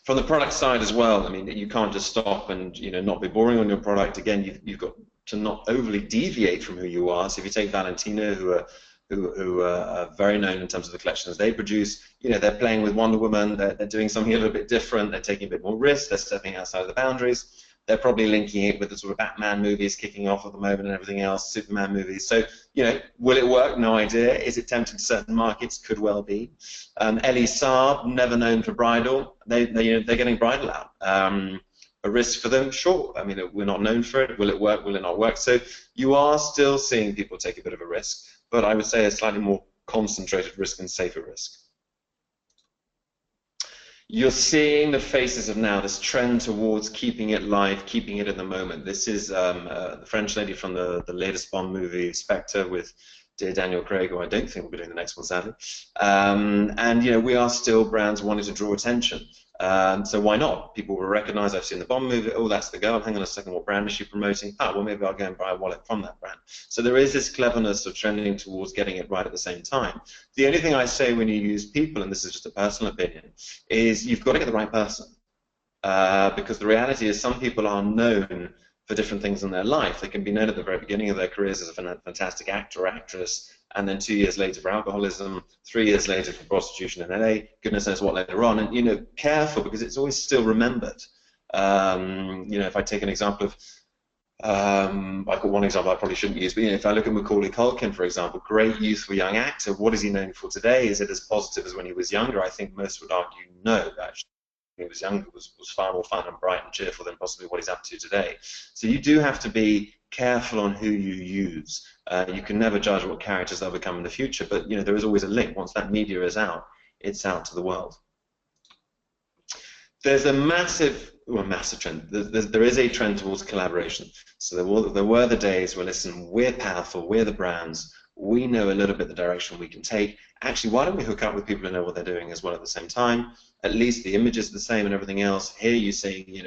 From the product side as well, I mean, you can't just stop and, not be boring on your product. Again, you've got to not overly deviate from who you are. So if you take Valentino, who are very known in terms of the collections they produce, they're playing with Wonder Woman, they're doing something a little bit different, they're taking a bit more risk, they're stepping outside of the boundaries, they're probably linking it with the sort of Batman movies kicking off at the moment and everything else, Superman movies. So, will it work? No idea. Is it tempting to certain markets? Could well be. Elie Saab, never known for bridal, they're getting bridal out. A risk for them? Sure. I mean, we're not known for it. Will it work? Will it not work? So you are still seeing people take a bit of a risk, but I would say a slightly more concentrated risk and safer risk. You're seeing the faces of now this trend towards keeping it live, keeping it in the moment. This is the French lady from the latest Bond movie, Spectre, with dear Daniel Craig, who I don't think will be doing the next one, sadly. And we are still brands wanting to draw attention. So why not? People will recognize, I've seen the Bond movie, oh, that's the girl, hang on a second, what brand is she promoting? Ah, well, maybe I'll go and buy a wallet from that brand. So there is this cleverness of trending towards getting it right at the same time. The only thing I say when you use people, and this is just a personal opinion, is you've got to get the right person. Because the reality is some people are known for different things in their life. They can be known at the very beginning of their careers as a fantastic actor or actress, and then 2 years later for alcoholism, 3 years later for prostitution in LA, goodness knows what later on. And careful, because it's always still remembered. If I take an example of, I've got one example I probably shouldn't use, but if I look at Macaulay Culkin, for example, great youthful young actor, what is he known for today? Is it as positive as when he was younger? I think most would argue no, actually. When he was younger was far more fun and bright and cheerful than possibly what he's up to today. So you do have to be careful on who you use. You can never judge what characters they'll become in the future, but there is always a link. Once that media is out, it's out to the world. There's a massive trend. There is a trend towards collaboration. So there were the days where, listen, we're powerful, we're the brands, we know a little bit the direction we can take. Actually, why don't we hook up with people who know what they're doing as well at the same time? At least the image is the same and everything else. Here you're seeing,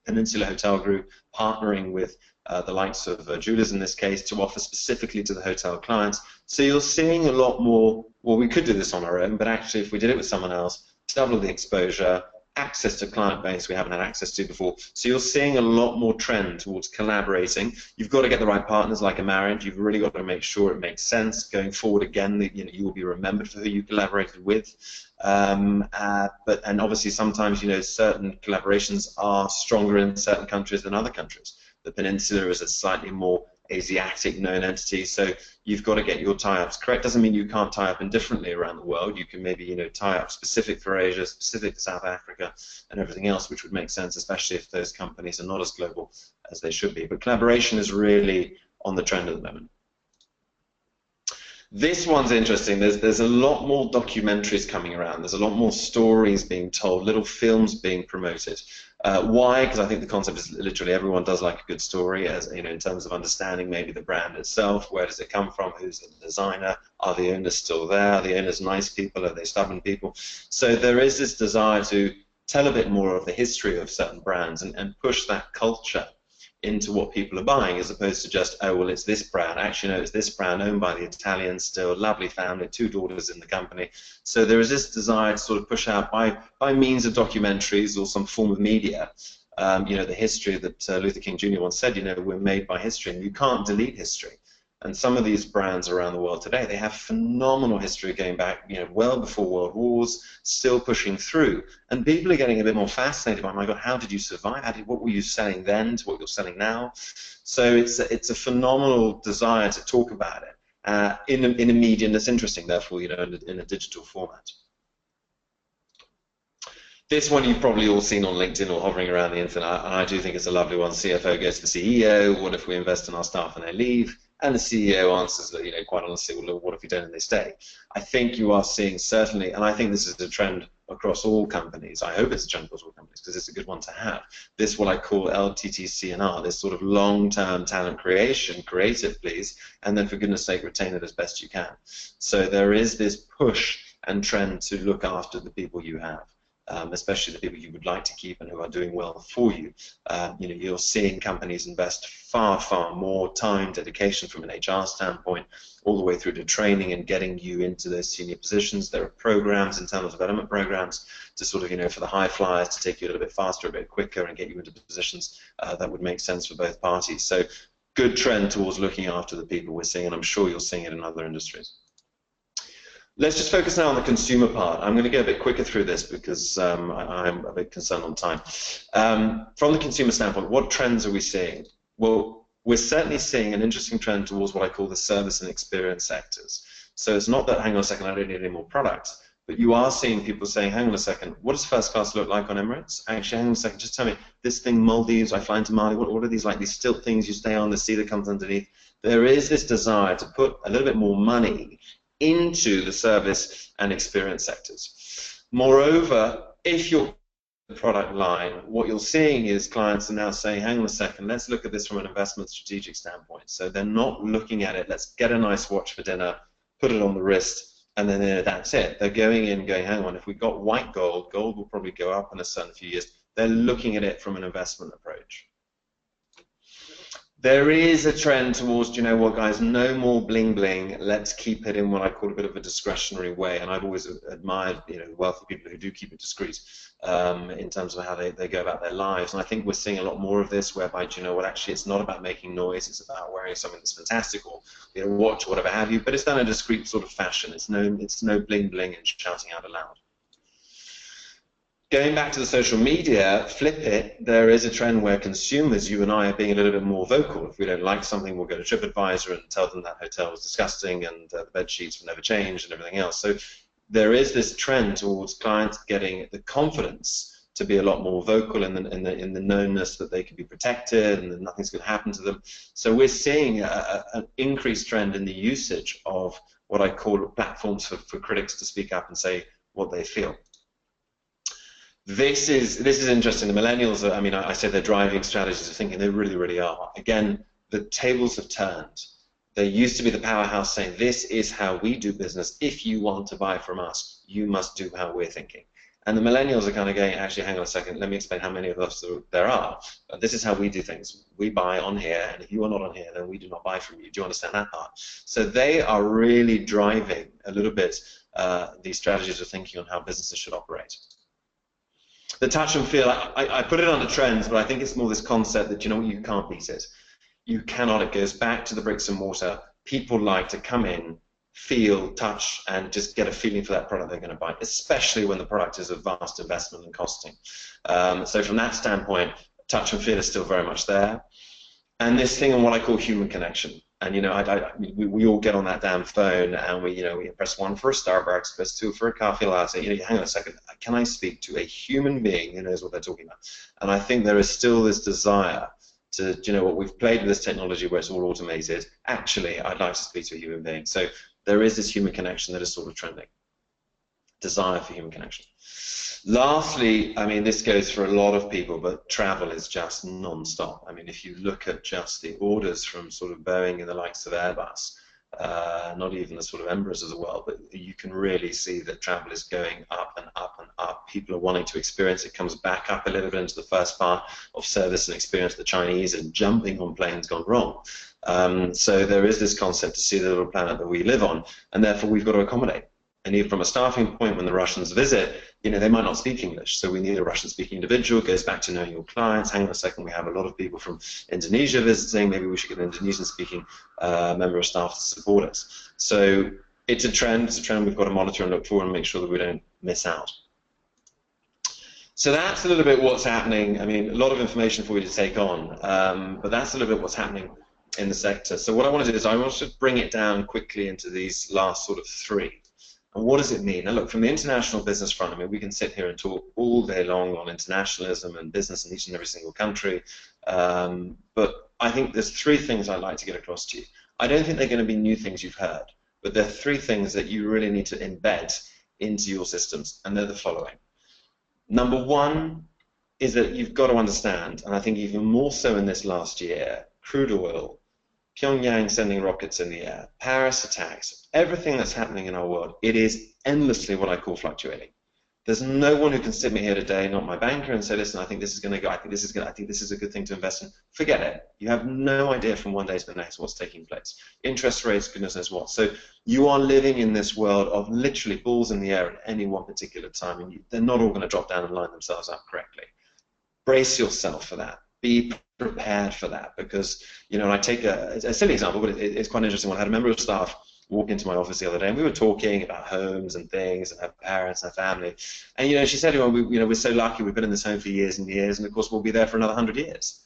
Peninsula Hotel Group partnering with the likes of Jewelers in this case to offer specifically to the hotel clients. So you're seeing a lot more, well, we could do this on our own, but actually if we did it with someone else, double the exposure, access to client base we haven't had access to before. So you're seeing a lot more trend towards collaborating. You've got to get the right partners, like a marriage. You've really got to make sure it makes sense going forward. Again, that you will be remembered for who you collaborated with. And obviously sometimes certain collaborations are stronger in certain countries than other countries. The Peninsula is a slightly more Asiatic known entity, so you've got to get your tie-ups correct. Doesn't mean you can't tie up indifferently around the world. You can maybe tie up specific for Asia, specific to South Africa, and everything else, which would make sense, especially if those companies are not as global as they should be. But collaboration is really on the trend at the moment. This one's interesting. There's a lot more documentaries coming around. There's a lot more stories being told, little films being promoted. Why? Because I think the concept is literally everyone does like a good story, as in terms of understanding maybe the brand itself. Where does it come from? Who's the designer? Are the owners still there? Are the owners nice people? Are they stubborn people? So there is this desire to tell a bit more of the history of certain brands and push that culture into what people are buying, as opposed to just, oh, well, it's this brand. Actually, no, it's this brand owned by the Italians, still, lovely family, 2 daughters in the company. So there is this desire to sort of push out by means of documentaries or some form of media, you know, the history that Luther King Jr. once said, you know, we're made by history, and you can't delete history. And some of these brands around the world today, they have phenomenal history going back, you know, well before World Wars, still pushing through. And people are getting a bit more fascinated by, my God, how did you survive? What were you selling then to what you're selling now? So it's a phenomenal desire to talk about it in a medium that's interesting, therefore, you know, in a digital format. This one you've probably all seen on LinkedIn or hovering around the internet, and I do think it's a lovely one. CFO goes to the CEO, what if we invest in our staff and they leave? And the CEO answers that, you know, quite honestly, well, what if we don't and they stay? I think you are seeing certainly, and I think this is a trend across all companies. I hope it's a trend across all companies because it's a good one to have. This what I call LTTC&R, this sort of long-term talent creation, creative please, and then for goodness sake retain it as best you can. So there is this push and trend to look after the people you have. Especially the people you would like to keep and who are doing well for you. You know, you're seeing companies invest far, far more time, dedication from an HR standpoint, all the way through to training and getting you into those senior positions. There are programs, internal development programs, to sort of, you know, for the high flyers to take you a little bit faster, a bit quicker, and get you into positions that would make sense for both parties. So, good trend towards looking after the people we're seeing, and I'm sure you're seeing it in other industries. Let's just focus now on the consumer part. I'm going to go a bit quicker through this because I'm a bit concerned on time. From the consumer standpoint, what trends are we seeing? Well, we're certainly seeing an interesting trend towards what I call the service and experience sectors. So it's not that, hang on a second, I don't need any more products, but you are seeing people saying, hang on a second, what does first class look like on Emirates? Actually, hang on a second, just tell me, this thing, Maldives, I fly into Mali, what are these like, these stilt things you stay on, the sea that comes underneath? There is this desire to put a little bit more money into the service and experience sectors. Moreover, if you're the product line, what you're seeing is clients are now saying, hang on a second, let's look at this from an investment strategic standpoint. So they're not looking at it, let's get a nice watch for dinner, put it on the wrist, and then that's it. They're going in going, hang on, if we've got white gold, gold will probably go up in a certain few years. They're looking at it from an investment approach. There is a trend towards, you know what, guys, no more bling bling. Let's keep it in what I call a bit of a discretionary way. And I've always admired, you know, wealthy people who do keep it discreet in terms of how they go about their lives. And I think we're seeing a lot more of this, whereby, you know what, actually, it's not about making noise. It's about wearing something that's fantastic, or, you know, watch, or whatever have you. But it's done in a discreet sort of fashion. It's no bling bling and shouting out aloud. Going back to the social media, flip it, there is a trend where consumers, you and I, are being a little bit more vocal. If we don't like something, we'll go to TripAdvisor and tell them that hotel was disgusting and the bed sheets were never changed and everything else. So there is this trend towards clients getting the confidence to be a lot more vocal in the knownness that they can be protected and that nothing's going to happen to them. So we're seeing an increased trend in the usage of what I call platforms for critics to speak up and say what they feel. This is interesting. The millennials, I mean, I say they're driving strategies of thinking. They really, really are. Again, the tables have turned. They used to be the powerhouse saying, this is how we do business. If you want to buy from us, you must do how we're thinking. And the millennials are kind of going, actually, hang on a second, let me explain how many of us there are. This is how we do things. We buy on here, and if you are not on here, then we do not buy from you. Do you understand that part? So they are really driving a little bit these strategies of thinking on how businesses should operate. The touch and feel, I put it under trends, but I think it's more this concept that, you know, you can't beat it. You cannot. It goes back to the bricks and mortar. People like to come in, feel, touch, and just get a feeling for that product they're going to buy, especially when the product is a vast investment and costing. So from that standpoint, touch and feel is still very much there. And this thing on what I call human connection. And, you know, we all get on that damn phone and we press 1 for a Starbucks, press 2 for a coffee latte. You know, hang on a second, can I speak to a human being who knows what they're talking about? And I think there is still this desire to, you know what, we've played with this technology where it's all automated. Actually, I'd like to speak to a human being. So there is this human connection that is sort of trending. Desire for human connection. Lastly, I mean, this goes for a lot of people, but travel is just non-stop. I mean, if you look at just the orders from sort of Boeing and the likes of Airbus, not even the sort of emperors of the world, but you can really see that travel is going up and up and up. People are wanting to experience it. Comes back up a little bit into the first part of service and experience. The Chinese are jumping on planes gone wrong. So there is this concept to see the little planet that we live on, and therefore we've got to accommodate. And even from a staffing point, when the Russians visit, they might not speak English, so we need a Russian-speaking individual. It goes back to knowing your clients. Hang on a second, we have a lot of people from Indonesia visiting. Maybe we should get an Indonesian-speaking member of staff to support us. So it's a trend. It's a trend we've got to monitor and look for and make sure that we don't miss out. So that's a little bit what's happening. I mean, a lot of information for you to take on, but that's a little bit what's happening in the sector. So what I want to do is I want to bring it down quickly into these last sort of three. And what does it mean? Now look, from the international business front, I mean, we can sit here and talk all day long on internationalism and business in each and every single country, but I think there's three things I'd like to get across to you. I don't think they're going to be new things you've heard, but there are three things that you really need to embed into your systems, and they're the following. Number one is that you've got to understand, and I think even more so in this last year, crude oil, Pyongyang sending rockets in the air, Paris attacks, everything that's happening in our world, it is endlessly what I call fluctuating. There's no one who can sit me here today, not my banker, and say, listen, I think this is going to go, I think this is a good thing to invest in. Forget it. You have no idea from one day to the next what's taking place. Interest rates, goodness knows what. So you are living in this world of literally balls in the air at any one particular time, and they're not all going to drop down and line themselves up correctly. Brace yourself for that. Be prepared for that, because, and I take a silly example, but it's quite an interesting one. I had a member of staff walk into my office the other day, and we were talking about homes and things, and her parents and her family, and she said, we're so lucky, we've been in this home for years and years, and of course we'll be there for another 100 years.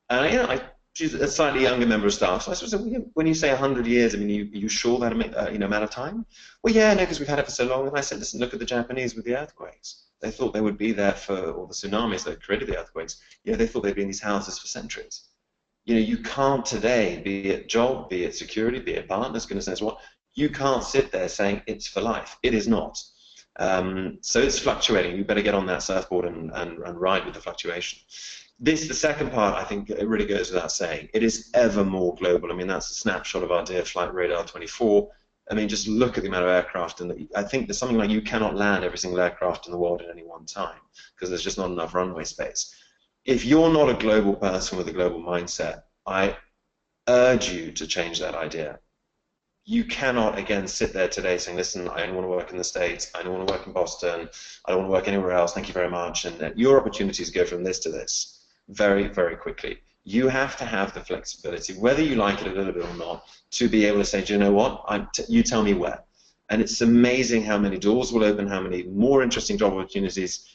And she's a slightly younger member of staff, so I said, when you say 100 years, I mean, are you sure that amount of time? Well, yeah, no, because we've had it for so long. And I said, listen, look at the Japanese with the earthquakes. They thought they would be there for, or the tsunamis that created the earthquakes. They thought they'd be in these houses for centuries. You can't today, be it job, be it security, be it partners, goodness knows what, you can't sit there saying it's for life. It is not. So it's fluctuating. You better get on that surfboard and ride with the fluctuation. The second part, I think it really goes without saying. It is ever more global. I mean, that's a snapshot of our dear Flight Radar 24. I mean, just look at the amount of aircraft, and I think there's something like you cannot land every single aircraft in the world at any one time because there's just not enough runway space. If you're not a global person with a global mindset, I urge you to change that idea. You cannot, again, sit there today saying, listen, I don't want to work in the States, I don't want to work in Boston, I don't want to work anywhere else, thank you very much, and your opportunities go from this to this very, very quickly. You have to have the flexibility, whether you like it a little bit or not, to be able to say, do you know what, you tell me where. And it's amazing how many doors will open, how many more interesting job opportunities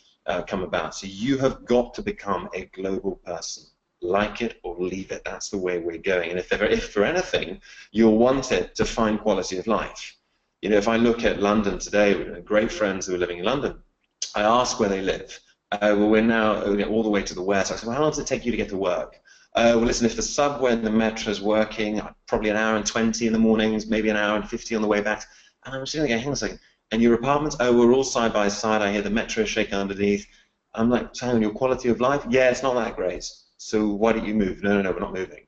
come about. So you have got to become a global person. Like it or leave it. That's the way we're going. And if for anything, you'll want it to find quality of life. If I look at London today, we have great friends who are living in London. I ask where they live. Well, we're now all the way to the west. I said, well, how long does it take you to get to work? Well, listen, if the subway and the metro is working, probably an hour and 20 in the mornings, maybe an hour and 50 on the way back. And I'm sitting there going, hang on a second. And your apartments? Oh, we're all side by side. I hear the metro shake underneath. I'm like, hang on, your quality of life? Yeah, it's not that great. So why don't you move? No, we're not moving.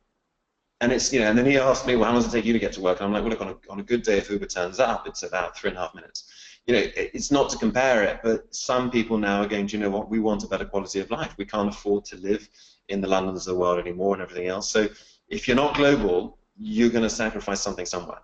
And it's, and then he asked me, well, how long does it take you to get to work? And I'm like, well, look, on a good day, if Uber turns up, it's about 3.5 minutes. It's not to compare it, but some people now are going, do you know what, we want a better quality of life. We can't afford to live in the Londons of the world anymore and everything else. So if you're not global, you're going to sacrifice something somewhere.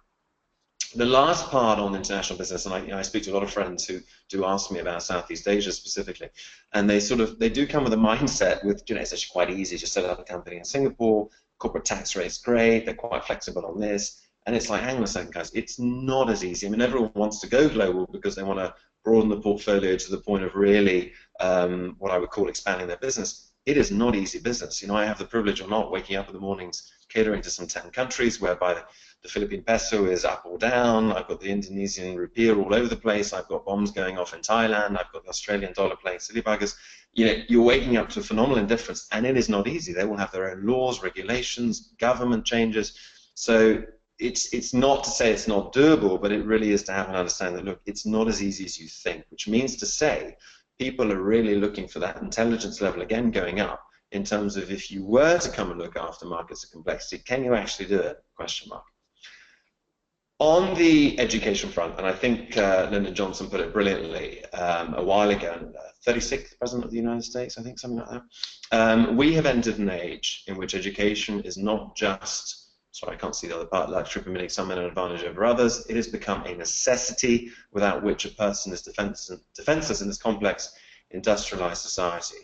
The last part on international business, and I speak to a lot of friends who do ask me about Southeast Asia specifically, and they do come with a mindset with, it's actually quite easy, just set up a company in Singapore, corporate tax rate's great, they're quite flexible on this, and it's like, hang on a second, guys, it's not as easy. I mean, everyone wants to go global because they want to broaden the portfolio to the point of really what I would call expanding their business. It is not easy business. I have the privilege or not waking up in the mornings catering to some 10 countries whereby the Philippine peso is up or down. I've got the Indonesian rupiah all over the place. I've got bombs going off in Thailand. I've got the Australian dollar playing silly buggers. You're waking up to phenomenal indifference, and it is not easy. They will have their own laws, regulations, government changes. So it's not to say it's not doable, but it really is to have an understanding that, look, it's not as easy as you think, which means to say people are really looking for that intelligence level, again, going up in terms of if you were to come and look after markets of complexity, can you actually do it? Question mark. On the education front, and I think Lyndon Johnson put it brilliantly a while ago, 36th President of the United States, I think, something like that. We have entered an age in which education is not just, sorry, I can't see the other part, luxury permitting some men an advantage over others. It has become a necessity without which a person is defenseless in this complex industrialized society.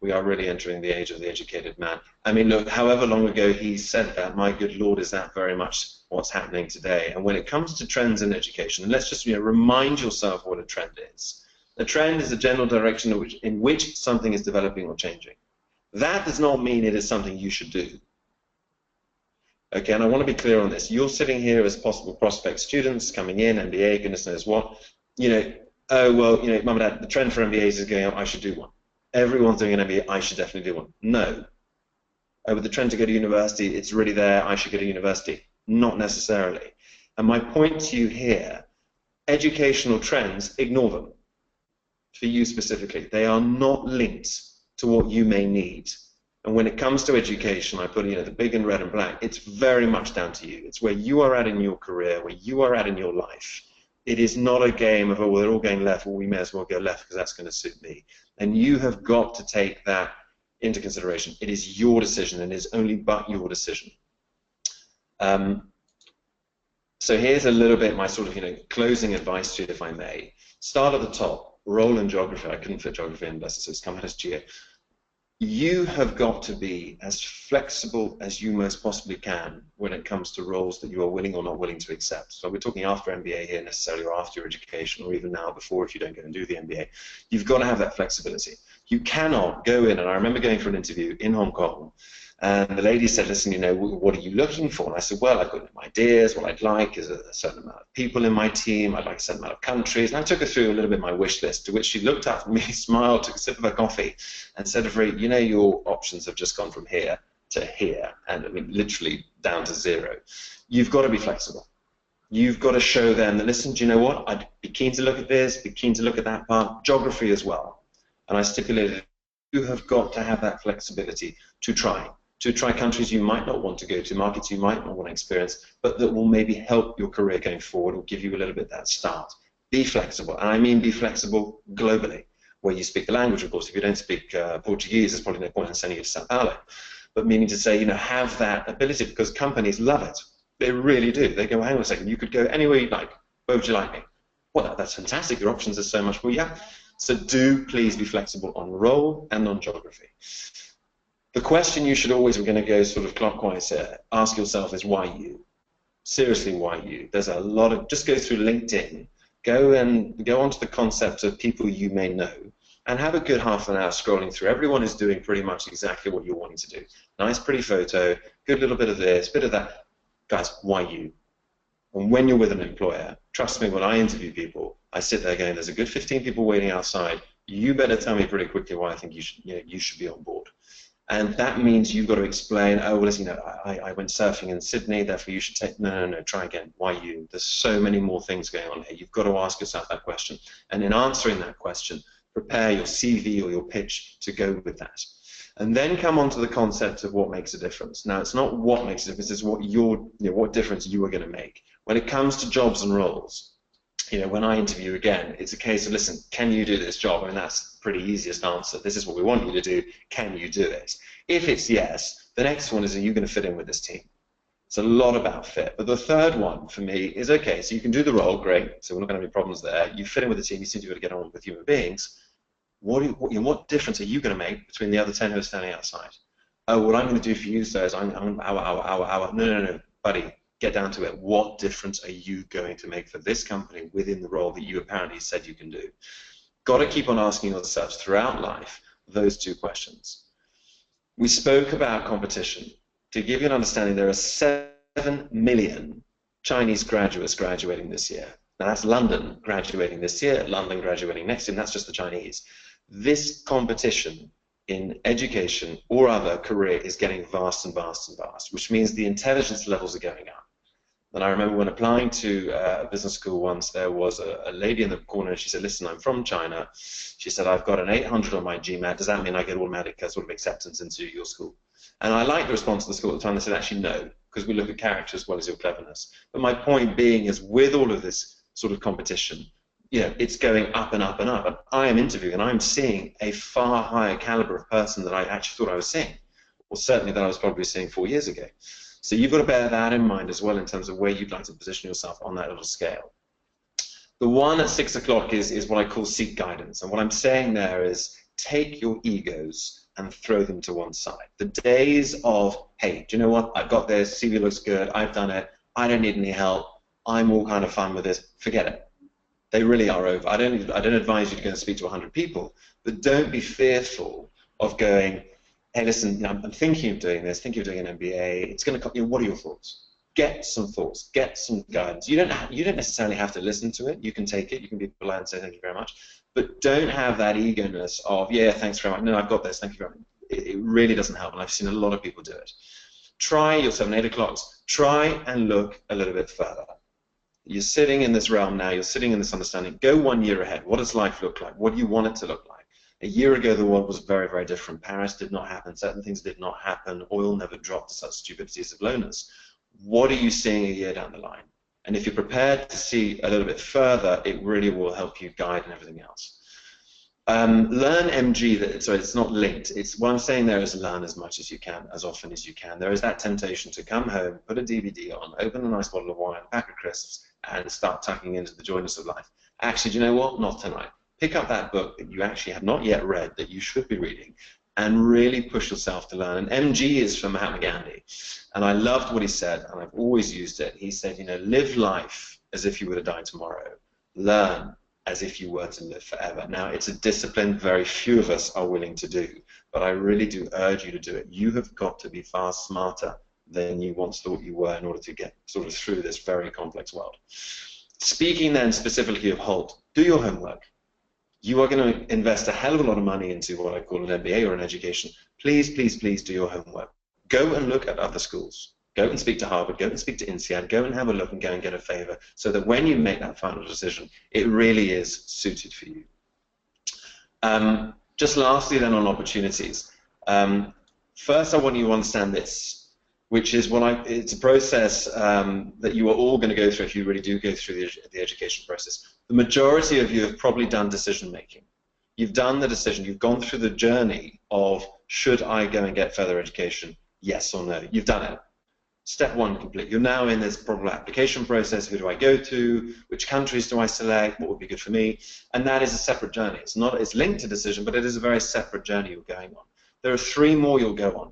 We are really entering the age of the educated man. I mean, look, however long ago he said that, my good Lord, is that very much what's happening today. And when it comes to trends in education, let's just remind yourself what a trend is. A trend is a general direction in which something is developing or changing. That does not mean it is something you should do. Okay, and I want to be clear on this. You're sitting here as possible prospect students coming in, MBA, goodness knows what. Oh, well, Mum and Dad, the trend for MBAs is going up, I should do one. Everyone's doing an MBA, I should definitely do one. No. With the trend to go to university, it's really there, I should go to university. Not necessarily. And my point to you here, educational trends, ignore them. For you specifically, they are not linked to what you may need. And when it comes to education, I put the big and red and black, it's very much down to you. It's where you are at in your career, where you are at in your life. It is not a game of, oh, well, they're all going left, well, we may as well go left because that's going to suit me. And you have got to take that into consideration. It is your decision, and it is only but your decision. So here's a little bit my sort of closing advice to you, if I may. Start at the top. Role in geography. I couldn't fit geography in, bless it, so it's come out as geo. You have got to be as flexible as you most possibly can when it comes to roles that you are willing or not willing to accept. So we're talking after MBA here necessarily, or after your education, or even now before if you don't go and do the MBA. You've got to have that flexibility. You cannot go in, and I remember going for an interview in Hong Kong, and the lady said, listen, what are you looking for? And I said, well, I've got some ideas. What I'd like is a certain amount of people in my team. I'd like a certain amount of countries. And I took her through a little bit my wish list, to which she looked up at me, smiled, took a sip of her coffee, and said, Frédéric, your options have just gone from here to here, and I mean, literally down to zero. You've got to be flexible. You've got to show them that, listen, do you know what? I'd be keen to look at this, be keen to look at that part, geography as well. And I stipulated, you have got to have that flexibility to try countries you might not want to go to, markets you might not want to experience, but that will maybe help your career going forward or give you a little bit that start. Be flexible, and I mean be flexible globally, where you speak the language, of course. If you don't speak Portuguese, there's probably no point in sending you to Sao Paulo. But meaning to say, have that ability, because companies love it. They really do. They go, hang on a second, you could go anywhere you like. Where would you like me? Well, that's fantastic. Your options are so much more. Yeah. So do please be flexible on role and on geography. The question you should always, we're going to go sort of clockwise here, ask yourself is why you? Seriously, why you? There's a lot of, just go through LinkedIn, go onto the concept of people you may know, and have a good half an hour scrolling through. Everyone is doing pretty much exactly what you're wanting to do. Nice, pretty photo, good little bit of this, bit of that. Guys, why you? And when you're with an employer, trust me, when I interview people, I sit there going, there's a good 15 people waiting outside. You better tell me pretty quickly why I think you should be on board. And that means you've got to explain, oh, well, listen, I went surfing in Sydney, therefore you should take, no, try again. Why you? There's so many more things going on here. You've got to ask yourself that question. And in answering that question, prepare your CV or your pitch to go with that. And then come on to the concept of what makes a difference. Now, it's not what makes a difference, it's what what difference you are going to make. When it comes to jobs and roles, when I interview again, it's a case of, listen, can you do this job? I mean, that's the pretty easiest answer. This is what we want you to do. Can you do it? If it's yes, the next one is, are you going to fit in with this team? It's a lot about fit. But the third one for me is, okay, so you can do the role, great. So we're not going to have any problems there. You fit in with the team. You seem to be able to get on with human beings. What difference are you going to make between the other 10 who are standing outside? Oh, what I'm going to do for you, sir, is I'm hour. No, buddy. Get down to it. What difference are you going to make for this company within the role that you apparently said you can do? Got to keep on asking yourselves throughout life those two questions. We spoke about competition. To give you an understanding, there are 7 million Chinese graduates graduating this year. Now that's London graduating this year, London graduating next year, and that's just the Chinese. This competition in education or other career is getting vast and vast and vast, which means the intelligence levels are going up. And I remember when applying to a business school once, there was a lady in the corner, and she said, listen, I'm from China. She said, I've got an 800 on my GMAT. Does that mean I get automatic sort of acceptance into your school? And I liked the response of the school at the time. They said, actually, no, because we look at character as well as your cleverness. But my point being is, with all of this sort of competition, it's going up and up and up. And I am interviewing, and I'm seeing a far higher caliber of person than I actually thought I was seeing, or certainly than I was probably seeing 4 years ago. So you've got to bear that in mind as well in terms of where you'd like to position yourself on that little scale. The one at 6 o'clock is what I call seek guidance. And what I'm saying there is take your egos and throw them to one side. The days of, hey, do you know what? I've got this, CV looks good, I've done it, I don't need any help, I'm all kind of fun with this, forget it. They really are over. I don't advise you to go and speak to 100 people, but don't be fearful of going, hey, listen, I'm thinking of doing this, thinking of doing an MBA. It's going to cost you. What are your thoughts? Get some thoughts. Get some guidance. You don't necessarily have to listen to it. You can take it. You can be polite and say thank you very much, but don't have that ego-ness of yeah, thanks very much. No, I've got this. Thank you very much. It really doesn't help, and I've seen a lot of people do it. Try your 7, 8 o'clocks. Try and look a little bit further. You're sitting in this realm now. You're sitting in this understanding. Go 1 year ahead. What does life look like? What do you want it to look like? A year ago, the world was very, very different. Paris did not happen. Certain things did not happen. Oil never dropped to such stupidities of lowness. What are you seeing a year down the line? And if you're prepared to see a little bit further, it really will help you guide and everything else. Learn MG, so it's not linked. It's what I'm saying there is learn as much as you can, as often as you can. There is that temptation to come home, put a DVD on, open a nice bottle of wine, a pack of crisps, and start tucking into the joyness of life. Actually, do you know what? Not tonight. Pick up that book that you actually have not yet read that you should be reading and really push yourself to learn. And MG is from Mahatma Gandhi. And I loved what he said, and I've always used it. He said, live life as if you were to die tomorrow. Learn as if you were to live forever. Now, it's a discipline very few of us are willing to do, but I really do urge you to do it. You have got to be far smarter than you once thought you were in order to get sort of through this very complex world. Speaking then specifically of Hult, do your homework. You are going to invest a hell of a lot of money into what I call an MBA or an education. Please, please, please do your homework. Go and look at other schools. Go and speak to Harvard. Go and speak to INSEAD. Go and have a look and go and get a favor so that when you make that final decision, it really is suited for you. Just lastly then on opportunities. First I want you to understand this, which is it's a process that you are all going to go through if you really do go through the education process. The majority of you have probably done decision making. You've done the decision, you've gone through the journey of should I go and get further education, yes or no. You've done it. Step 1 complete. You're now in this probable application process. Who do I go to? Which countries do I select? What would be good for me? And that is a separate journey. It's linked to decision, but it is a very separate journey you're going on. There are 3 more you'll go on.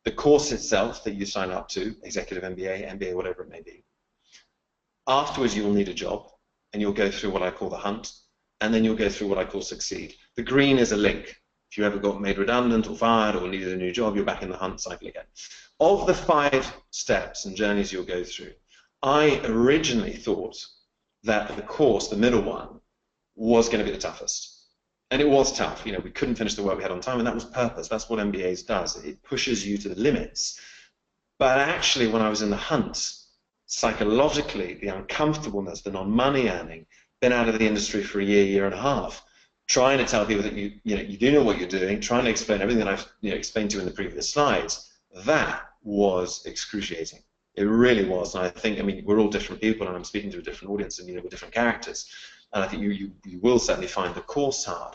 The course itself that you sign up to, executive MBA, whatever it may be. Afterwards, you'll need a job, and you'll go through what I call the hunt, and then you'll go through what I call succeed. The green is a link. If you ever got made redundant or fired or needed a new job, you're back in the hunt cycle again. Of the 5 steps and journeys you'll go through, I originally thought that the course, the middle one, was going to be the toughest. And it was tough. We couldn't finish the work we had on time, and that was purpose. That's what MBAs does. It pushes you to the limits. But actually, when I was in the hunt, psychologically, the uncomfortableness, the non-money earning, been out of the industry for a year, year and a half, trying to tell people that you do know what you're doing, trying to explain everything that I've explained to you in the previous slides, that was excruciating. It really was. And I think, we're all different people, and I'm speaking to a different audience, and with different characters. And I think you will certainly find the course hard.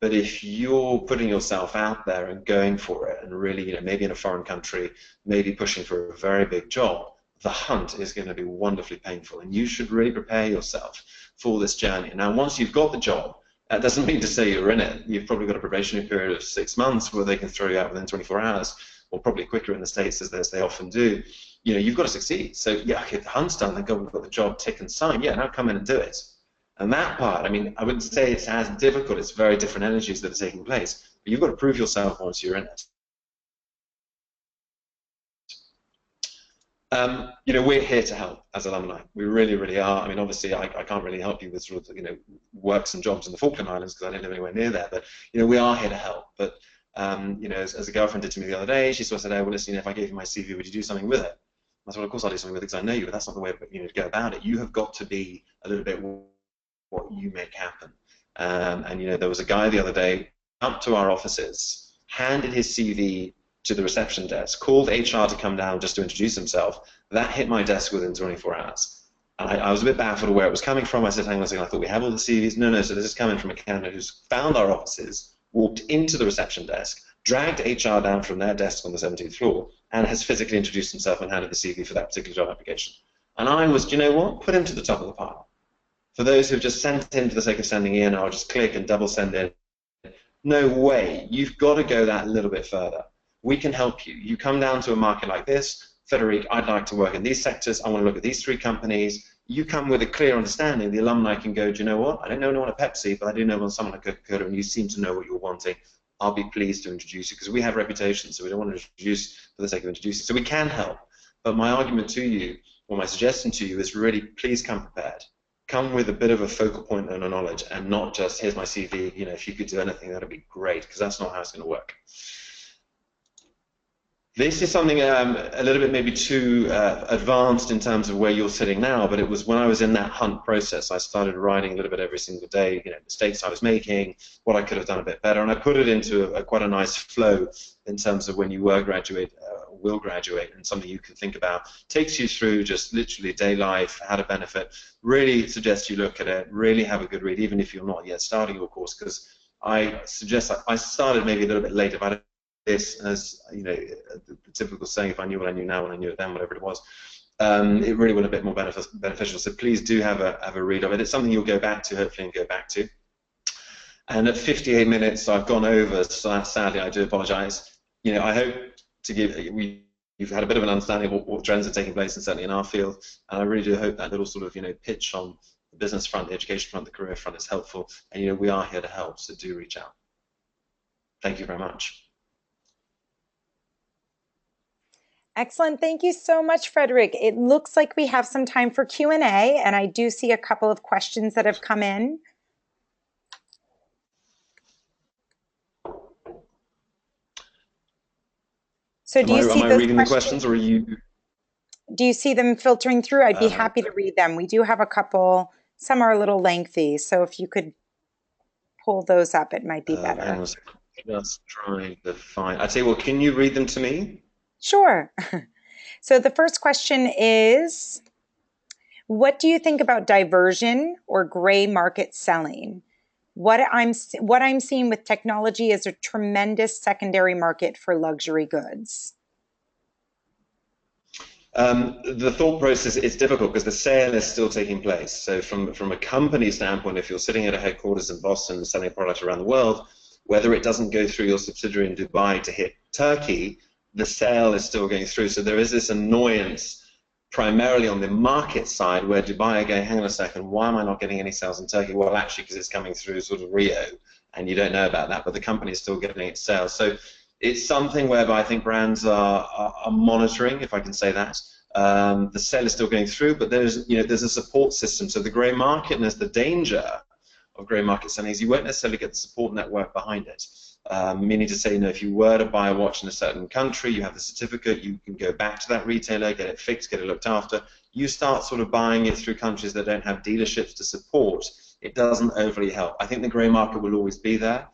But if you're putting yourself out there and going for it, and really, maybe in a foreign country, maybe pushing for a very big job, the hunt is going to be wonderfully painful. And you should really prepare yourself for this journey. Now, once you've got the job, that doesn't mean to say you're in it. You've probably got a probationary period of 6 months where they can throw you out within 24 hours, or probably quicker in the States as they often do. You've got to succeed. So, yeah, okay, the hunt's done, thank God we've got the job, tick and sign. Yeah, now come in and do it. And that part, I wouldn't say it's as difficult. It's very different energies that are taking place. But you've got to prove yourself once you're in it. We're here to help as alumni. We really, really are. Obviously, I can't really help you with sort of, works and jobs in the Falkland Islands because I don't live anywhere near there. But, we are here to help. But, as a girlfriend did to me the other day, she sort of said, "Oh, well, listen, if I gave you my CV, would you do something with it?" I said, well, of course I'll do something with it because I know you, but that's not the way to go about it. You have got to be a little bit what you make happen. And there was a guy the other day up to our offices, handed his CV to the reception desk, called HR to come down just to introduce himself. That hit my desk within 24 hours. And I was a bit baffled of where it was coming from. I said, hang on a second, I thought we have all the CVs. No, so this is coming from a candidate who's found our offices, walked into the reception desk, dragged HR down from their desk on the 17th floor, and has physically introduced himself and handed the CV for that particular job application. And I was, do you know what? Put him to the top of the pile. For those who've just sent in for the sake of sending in, I'll just click and double send in. No way. You've got to go that little bit further. We can help you. You come down to a market like this, Frédéric, I'd like to work in these sectors. I want to look at these 3 companies. You come with a clear understanding. The alumni can go, do you know what? I don't know anyone at Pepsi, but I do know someone at Coca-Cola, and you seem to know what you're wanting. I'll be pleased to introduce you, because we have reputations, so we don't want to introduce for the sake of introducing. So we can help. But my argument to you, or my suggestion to you, is really please come prepared. Come with a bit of a focal point and a knowledge, and not just, here's my CV, if you could do anything, that'd be great, because that's not how it's going to work. This is something a little bit maybe too advanced in terms of where you're sitting now, but it was when I was in that hunt process, I started writing a little bit every single day, mistakes I was making, what I could have done a bit better, and I put it into quite a nice flow in terms of when you will graduate, and something you can think about. Takes you through just literally day life, how to benefit. Really suggest you look at it, really have a good read, even if you're not yet starting your course, because I suggest I started maybe a little bit later, but this, as the typical saying, if I knew what I knew now when I knew it then, whatever it was, it really would have been more beneficial. So please do have a read of it. It's something you'll go back to, hopefully, and go back to. And at 58 minutes, I've gone over, so sadly, I do apologise. I hope to give you've had a bit of an understanding of what trends are taking place, and certainly in our field. And I really do hope that little sort of pitch on the business front, the education front, the career front is helpful. And we are here to help, so do reach out. Thank you very much. Excellent. Thank you so much, Frédéric. It looks like we have some time for Q&A, and I do see a couple of questions that have come in. So do you see am I reading the questions, or are you? Do you see them filtering through? I'd be happy to read them. We do have a couple. Some are a little lengthy, so if you could pull those up, it might be better. Hang on a second. Just trying to find. I tell you what, can you read them to me? Sure. So the first question is, what do you think about diversion or gray market selling? What I'm seeing with technology is a tremendous secondary market for luxury goods. The thought process is difficult because the sale is still taking place. So from a company standpoint, if you're sitting at a headquarters in Boston selling a product around the world, whether it doesn't go through your subsidiary in Dubai to hit Turkey, the sale is still going through. So there is this annoyance primarily on the market side where Dubai are going, hang on a second, why am I not getting any sales in Turkey? Well, actually, because it's coming through sort of Rio, and you don't know about that, but the company is still getting its sales. So it's something whereby I think brands are monitoring, if I can say that. The sale is still going through, but there's a support system. So the grey market, and there's the danger of grey market selling is you won't necessarily get the support network behind it. Meaning to say, if you were to buy a watch in a certain country, you have the certificate, you can go back to that retailer, get it fixed, get it looked after. You start sort of buying it through countries that don't have dealerships to support. It doesn't overly help. I think the grey market will always be there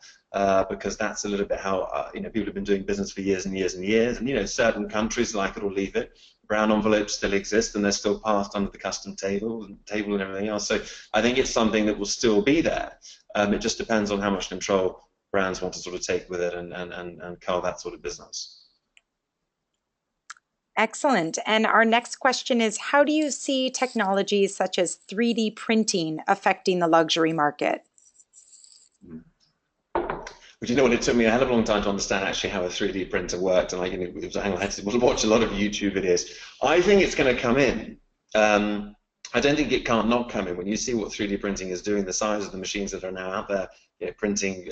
because that's a little bit how people have been doing business for years and years and years. And certain countries like it or leave it. Brown envelopes still exist, and they're still passed under the custom table and everything else. So I think it's something that will still be there. It just depends on how much control brands want to sort of take with it and carve that sort of business. Excellent. And our next question is, how do you see technologies such as 3D printing affecting the luxury market? But you know what, it took me a hell of a long time to understand actually how a 3D printer worked, and I had to watch a lot of YouTube videos. I think it's going to come in. I don't think it can't not come in. When you see what 3D printing is doing, the size of the machines that are now out there, printing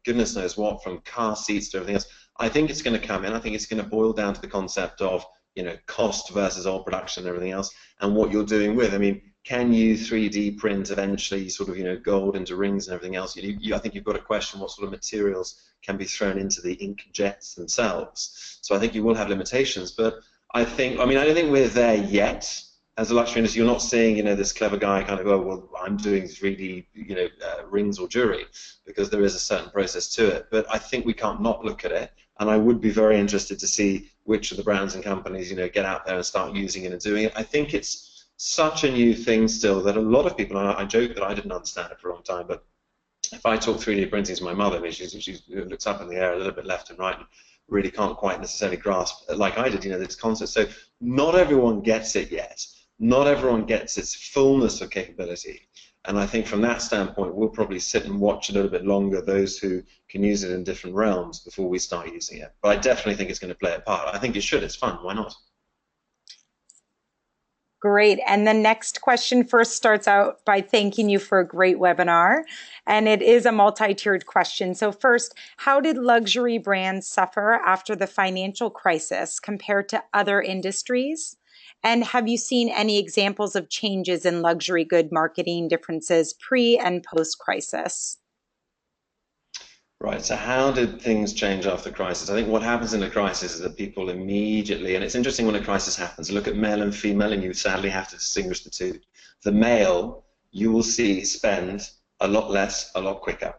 goodness knows what, from car seats to everything else, I think it's going to come in. I think it's going to boil down to the concept of cost versus old production and everything else, and what you're doing with. I mean, can you 3D print eventually sort of gold into rings and everything else? I think you've got to question what sort of materials can be thrown into the ink jets themselves. So I think you will have limitations, but I mean, I don't think we're there yet. As a luxury industry, you're not seeing, this clever guy kind of go, well, I'm doing 3D, rings or jewelry, because there is a certain process to it. But I think we can't not look at it, and I would be very interested to see which of the brands and companies, get out there and start using it and doing it. I think it's such a new thing still that a lot of people, and I joke that I didn't understand it for a long time, but if I talk 3D printing to my mother, I mean, she looks up in the air a little bit left and right, and really can't quite necessarily grasp like I did, this concept. So not everyone gets it yet. Not everyone gets its fullness of capability. And I think from that standpoint, we'll probably sit and watch a little bit longer those who can use it in different realms before we start using it. But I definitely think it's going to play a part. I think it should. It's fun. Why not? Great. And the next question first starts out by thanking you for a great webinar. And it is a multi-tiered question. So first, how did luxury brands suffer after the financial crisis compared to other industries? And have you seen any examples of changes in luxury good marketing differences pre and post crisis? Right, so how did things change after the crisis? I think what happens in a crisis is that people immediately, and it's interesting when a crisis happens, look at male and female, and you sadly have to distinguish the two. The male, you will see spend a lot less, a lot quicker.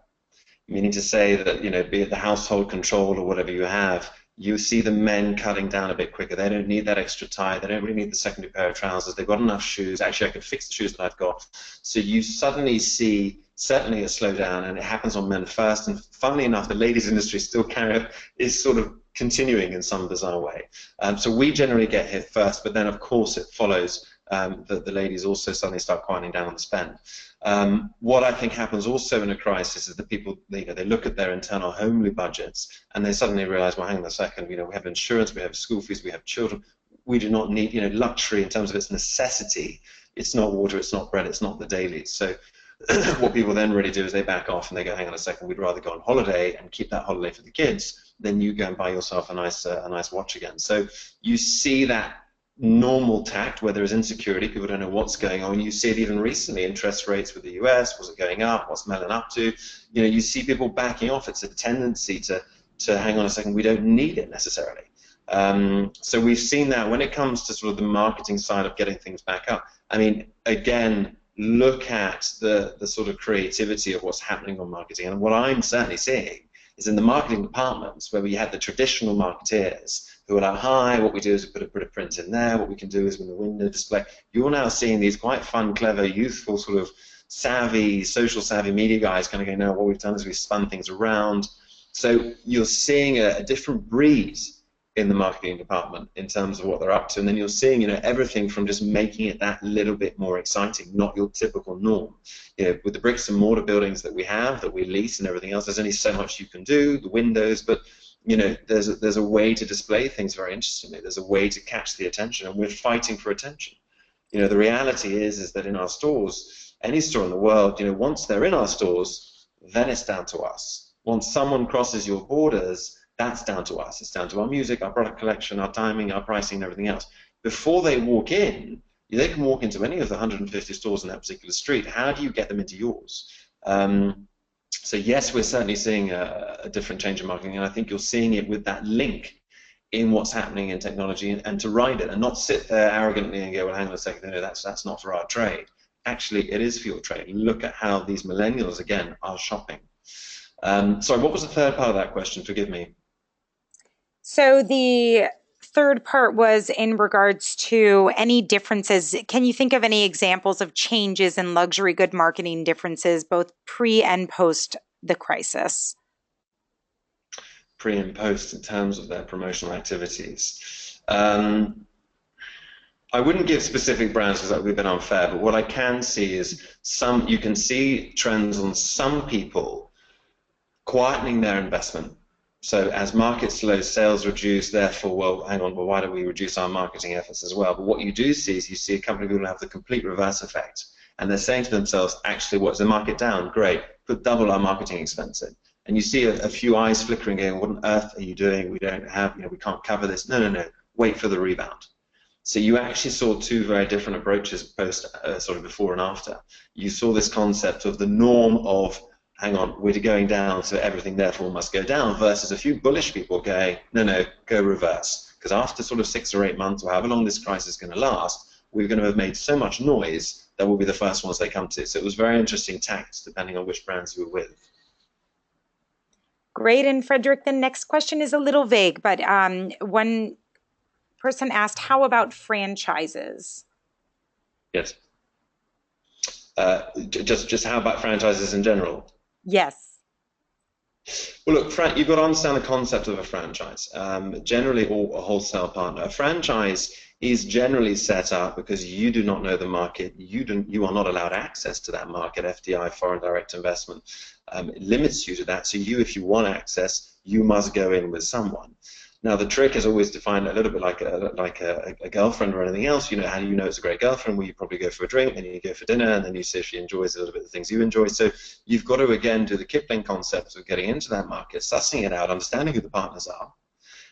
Meaning to say that, be it the household control or whatever you have, you see the men cutting down a bit quicker. They don't need that extra tie. They don't really need the secondary pair of trousers. They've got enough shoes. Actually, I can fix the shoes that I've got. So you suddenly see certainly a slowdown, and it happens on men first. And funnily enough, the ladies' industry still is sort of continuing in some bizarre way. So we generally get hit first, but then of course it follows that the ladies also suddenly start quieting down on the spend. What I think happens also in a crisis is that people, they look at their internal homely budgets and they suddenly realize, well, hang on a second, we have insurance, we have school fees, we have children. We do not need, luxury in terms of its necessity. It's not water, it's not bread, it's not the dailies. So what people then really do is they back off and they go, hang on a second, we'd rather go on holiday and keep that holiday for the kids than you go and buy yourself a nice watch again. So you see that normal tact where there is insecurity, people don't know what's going on. You see it even recently, interest rates with the US, was it going up, what's Mellon up to? You see people backing off. It's a tendency to hang on a second, we don't need it necessarily. So we've seen that when it comes to sort of the marketing side of getting things back up. I mean, again, look at the sort of creativity of what's happening on marketing. And what I'm certainly seeing is in the marketing departments where we had the traditional marketeers who are like, hi, what we do is we put a print in there, what we can do is with the window display. You're now seeing these quite fun, clever, youthful, sort of savvy, social savvy media guys kind of going, no, what we've done is we've spun things around. So you're seeing a different breed in the marketing department in terms of what they're up to, and then you're seeing, everything from just making it that little bit more exciting, not your typical norm. With the bricks and mortar buildings that we have, that we lease and everything else, there's only so much you can do, the windows, but there's a way to display things very interestingly. There's a way to catch the attention, and we're fighting for attention. The reality is that in our stores, any store in the world, once they're in our stores, then it's down to us. Once someone crosses your borders, that's down to us. It's down to our music, our product collection, our timing, our pricing, and everything else. Before they walk in, they can walk into any of the 150 stores in that particular street. How do you get them into yours? So yes, we're certainly seeing a different change in marketing, and I think you're seeing it with that link in what's happening in technology, and to ride it and not sit there arrogantly and go, well, hang on a second, that's not for our trade. Actually, it is for your trade. Look at how these millennials, again, are shopping. Sorry, what was the third part of that question? Forgive me. So the third part was in regards to any differences. Can you think of any examples of changes in luxury good marketing differences, both pre and post the crisis? Pre and post in terms of their promotional activities. I wouldn't give specific brands because that would have been unfair, but what I can see is you can see trends on some people quietening their investment. So as markets slow, sales reduce, therefore, well, hang on, well, why don't we reduce our marketing efforts as well? But what you do see is you see a company who will have the complete reverse effect. And they're saying to themselves, actually, what's the market down? Great, put double our marketing expense in. And you see a few eyes flickering going, what on earth are you doing? We don't have, we can't cover this. No, wait for the rebound. So you actually saw two very different approaches post, sort of before and after. You saw this concept of the norm of, hang on, we're going down, so everything therefore must go down, versus a few bullish people going, no, go reverse. because after sort of 6 or 8 months, or however long this crisis is going to last, we're going to have made so much noise that we'll be the first ones they come to. So it was very interesting tact, depending on which brands you were with. Great. And Frédéric, the next question is a little vague, but one person asked, how about franchises? Yes. Just how about franchises in general? Yes. Well, look, you've got to understand the concept of a franchise. Generally, or a wholesale partner. A franchise is generally set up because you do not know the market. You are not allowed access to that market. FDI, foreign direct investment, it limits you to that. So if you want access, you must go in with someone. Now, the trick is always to find a little bit like a girlfriend or anything else. How do you know it's a great girlfriend? Well, you probably go for a drink, then you go for dinner, and then you see if she enjoys a little bit of the things you enjoy. So you've got to, again, do the Kipling concept of getting into that market, sussing it out, understanding who the partners are.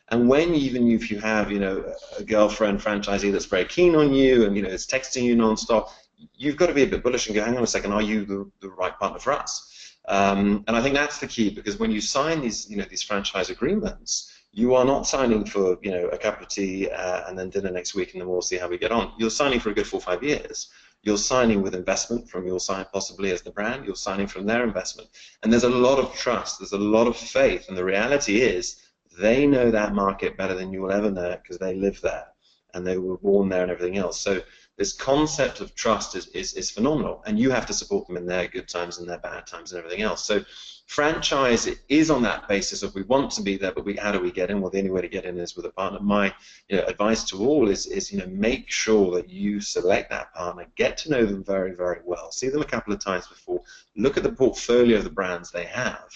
And even if you have, a girlfriend franchisee that's very keen on you and, is texting you nonstop, you've got to be a bit bullish and go, hang on a second, are you the right partner for us? And I think that's the key, because when you sign these franchise agreements, you are not signing for, a cup of tea and then dinner next week and then we'll see how we get on. You're signing for a good 4 or 5 years. You're signing with investment from your side, possibly as the brand. You're signing from their investment. And there's a lot of trust. There's a lot of faith. And the reality is they know that market better than you will ever know it because they live there and they were born there and everything else. So this concept of trust is phenomenal. And you have to support them in their good times and their bad times and everything else. So franchise is on that basis of we want to be there, but how do we get in? Well, the only way to get in is with a partner. My advice to all is make sure that you select that partner, get to know them very, very well, see them a couple of times before, look at the portfolio of the brands they have.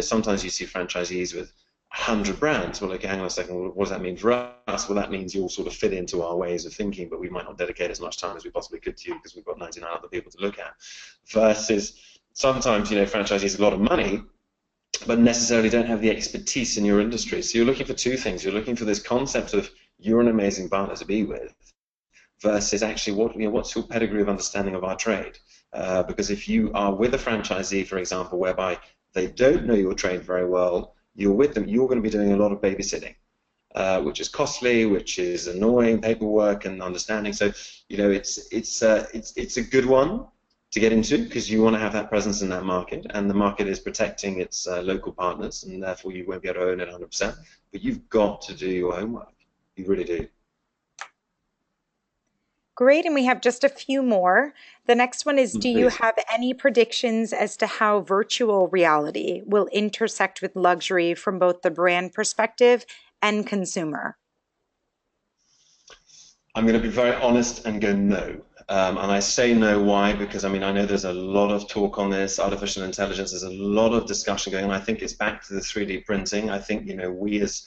Sometimes you see franchisees with 100 brands. Well, okay, hang on a second, what does that mean for us? Well, that means you all sort of fit into our ways of thinking, but we might not dedicate as much time as we possibly could to you because we've got 99 other people to look at. Versus sometimes, franchisees have a lot of money, but necessarily don't have the expertise in your industry. So you're looking for two things. You're looking for this concept of you're an amazing partner to be with, versus actually what's your pedigree of understanding of our trade? Because if you are with a franchisee, for example, whereby they don't know your trade very well, you're with them, you're going to be doing a lot of babysitting, which is costly, which is annoying, paperwork and understanding. So it's a good one to get into because you want to have that presence in that market, and the market is protecting its local partners, and therefore you won't be able to own it 100%. But you've got to do your homework. You really do. Great, and we have just a few more. The next one is, do you Please. have any predictions as to how virtual reality will intersect with luxury from both the brand perspective and consumer? I'm going to be very honest and go no. And I say no, why? Because I know there's a lot of talk on this, artificial intelligence, there's a lot of discussion going on. I think it's back to the 3D printing. I think, we as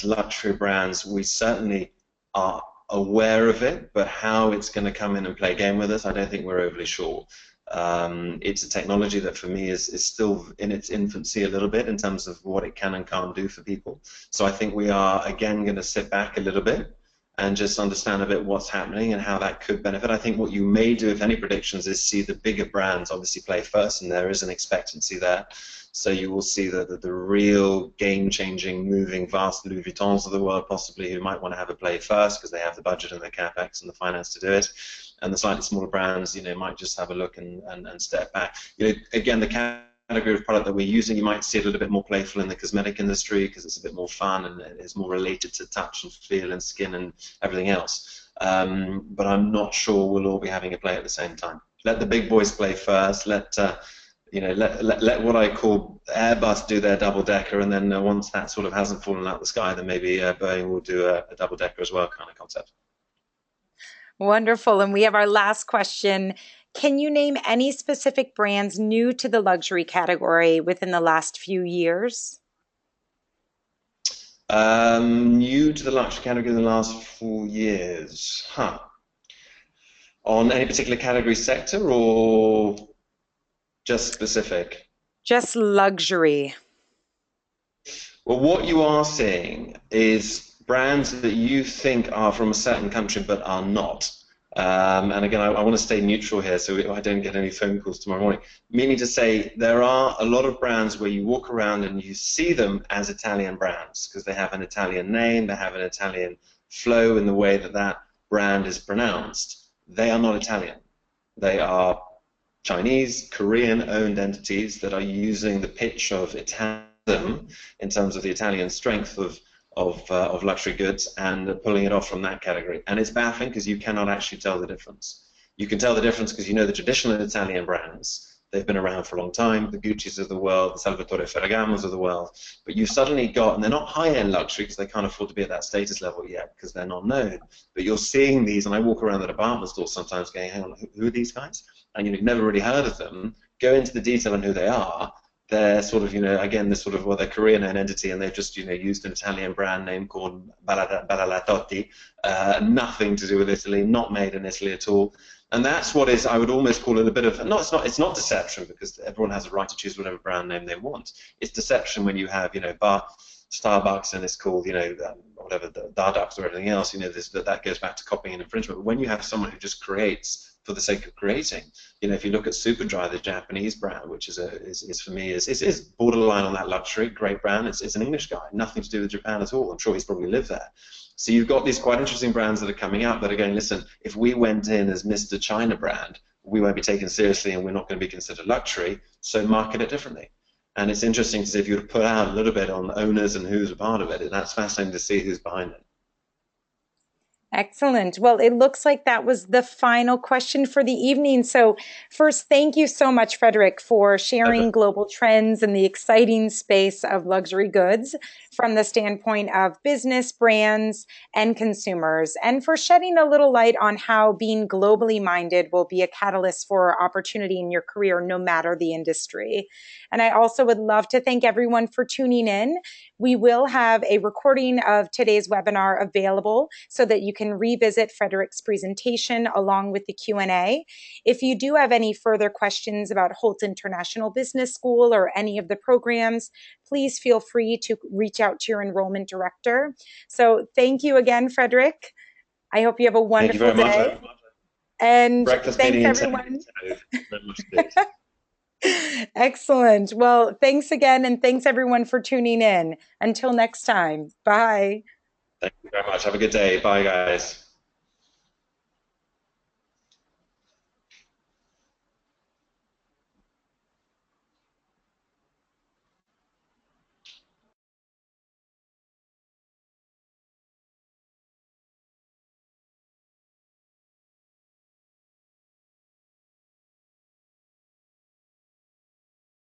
luxury brands, we certainly are aware of it, but how it's going to come in and play a game with us, I don't think we're overly sure. It's a technology that for me is still in its infancy a little bit in terms of what it can and can't do for people. So I think we are, again, going to sit back a little bit and just understand a bit what's happening and how that could benefit. I think what you may do, if any predictions, is see the bigger brands obviously play first, and there is an expectancy there. So you will see the real game-changing, moving, vast Louis Vuittons of the world, possibly, who might want to have a play first because they have the budget and the capex and the finance to do it. And the slightly smaller brands, might just have a look and step back. Again, the category of product that we're using, you might see it a little bit more playful in the cosmetic industry because it's a bit more fun and it's more related to touch and feel and skin and everything else. But I'm not sure we'll all be having a play at the same time. Let the big boys play first. Let what I call Airbus do their double-decker, and then once that sort of hasn't fallen out the sky, then maybe Boeing will do a double-decker as well, kind of concept. Wonderful. And we have our last question. Can you name any specific brands new to the luxury category within the last few years? New to the luxury category in the last 4 years. On any particular category sector or just specific? Just luxury. Well, what you are seeing is brands that you think are from a certain country but are not. And again, I want to stay neutral here so I don't get any phone calls tomorrow morning. Meaning to say, there are a lot of brands where you walk around and you see them as Italian brands because they have an Italian name, they have an Italian flow in the way that that brand is pronounced. They are not Italian. They are Chinese, Korean-owned entities that are using the pitch of Italianism in terms of the Italian strength of luxury goods and pulling it off from that category. And it's baffling because you cannot actually tell the difference. You can tell the difference because you know the traditional Italian brands. They've been around for a long time, the Gucci's of the world, the Salvatore Ferragamo's of the world. But you've suddenly got, and they're not high-end luxury because they can't afford to be at that status level yet because they're not known. But you're seeing these, and I walk around the department store sometimes going, hang on, who are these guys? And you've never really heard of them. Go into the detail on who they are. They're sort of, again, this sort of, well, they're Korean entity, and they've just, used an Italian brand name called Ballalatotti, nothing to do with Italy, not made in Italy at all. And that's what is, I would almost call it a bit of, no, it's not deception because everyone has a right to choose whatever brand name they want. It's deception when you have, Starbucks and it's called, whatever, the Darducks or everything else, that goes back to copying and infringement. But when you have someone who just creates for the sake of creating, if you look at Superdry, the Japanese brand, which is for me is borderline on that luxury, great brand. It's an English guy, nothing to do with Japan at all. I'm sure he's probably lived there. So you've got these quite interesting brands that are coming out that are going, listen, if we went in as Mr. China brand, we won't be taken seriously and we're not going to be considered luxury, so market it differently. And it's interesting to see if you were to put out a little bit on owners and who's a part of it, and that's fascinating to see who's behind it. Excellent. Well, it looks like that was the final question for the evening. So first, thank you so much, Frédéric, for sharing global trends in the exciting space of luxury goods from the standpoint of business, brands, and consumers, and for shedding a little light on how being globally minded will be a catalyst for opportunity in your career, no matter the industry. And I also would love to thank everyone for tuning in. We will have a recording of today's webinar available so that you can revisit Frédéric's presentation along with the Q&A. If you do have any further questions about Hult International Business School or any of the programs, please feel free to reach out to your enrollment director. So thank you again, Frédéric. I hope you have a wonderful day. And thanks, everyone. Excellent. Well, thanks again, and thanks everyone for tuning in. Until next time. Bye. Thank you very much. Have a good day. Bye, guys.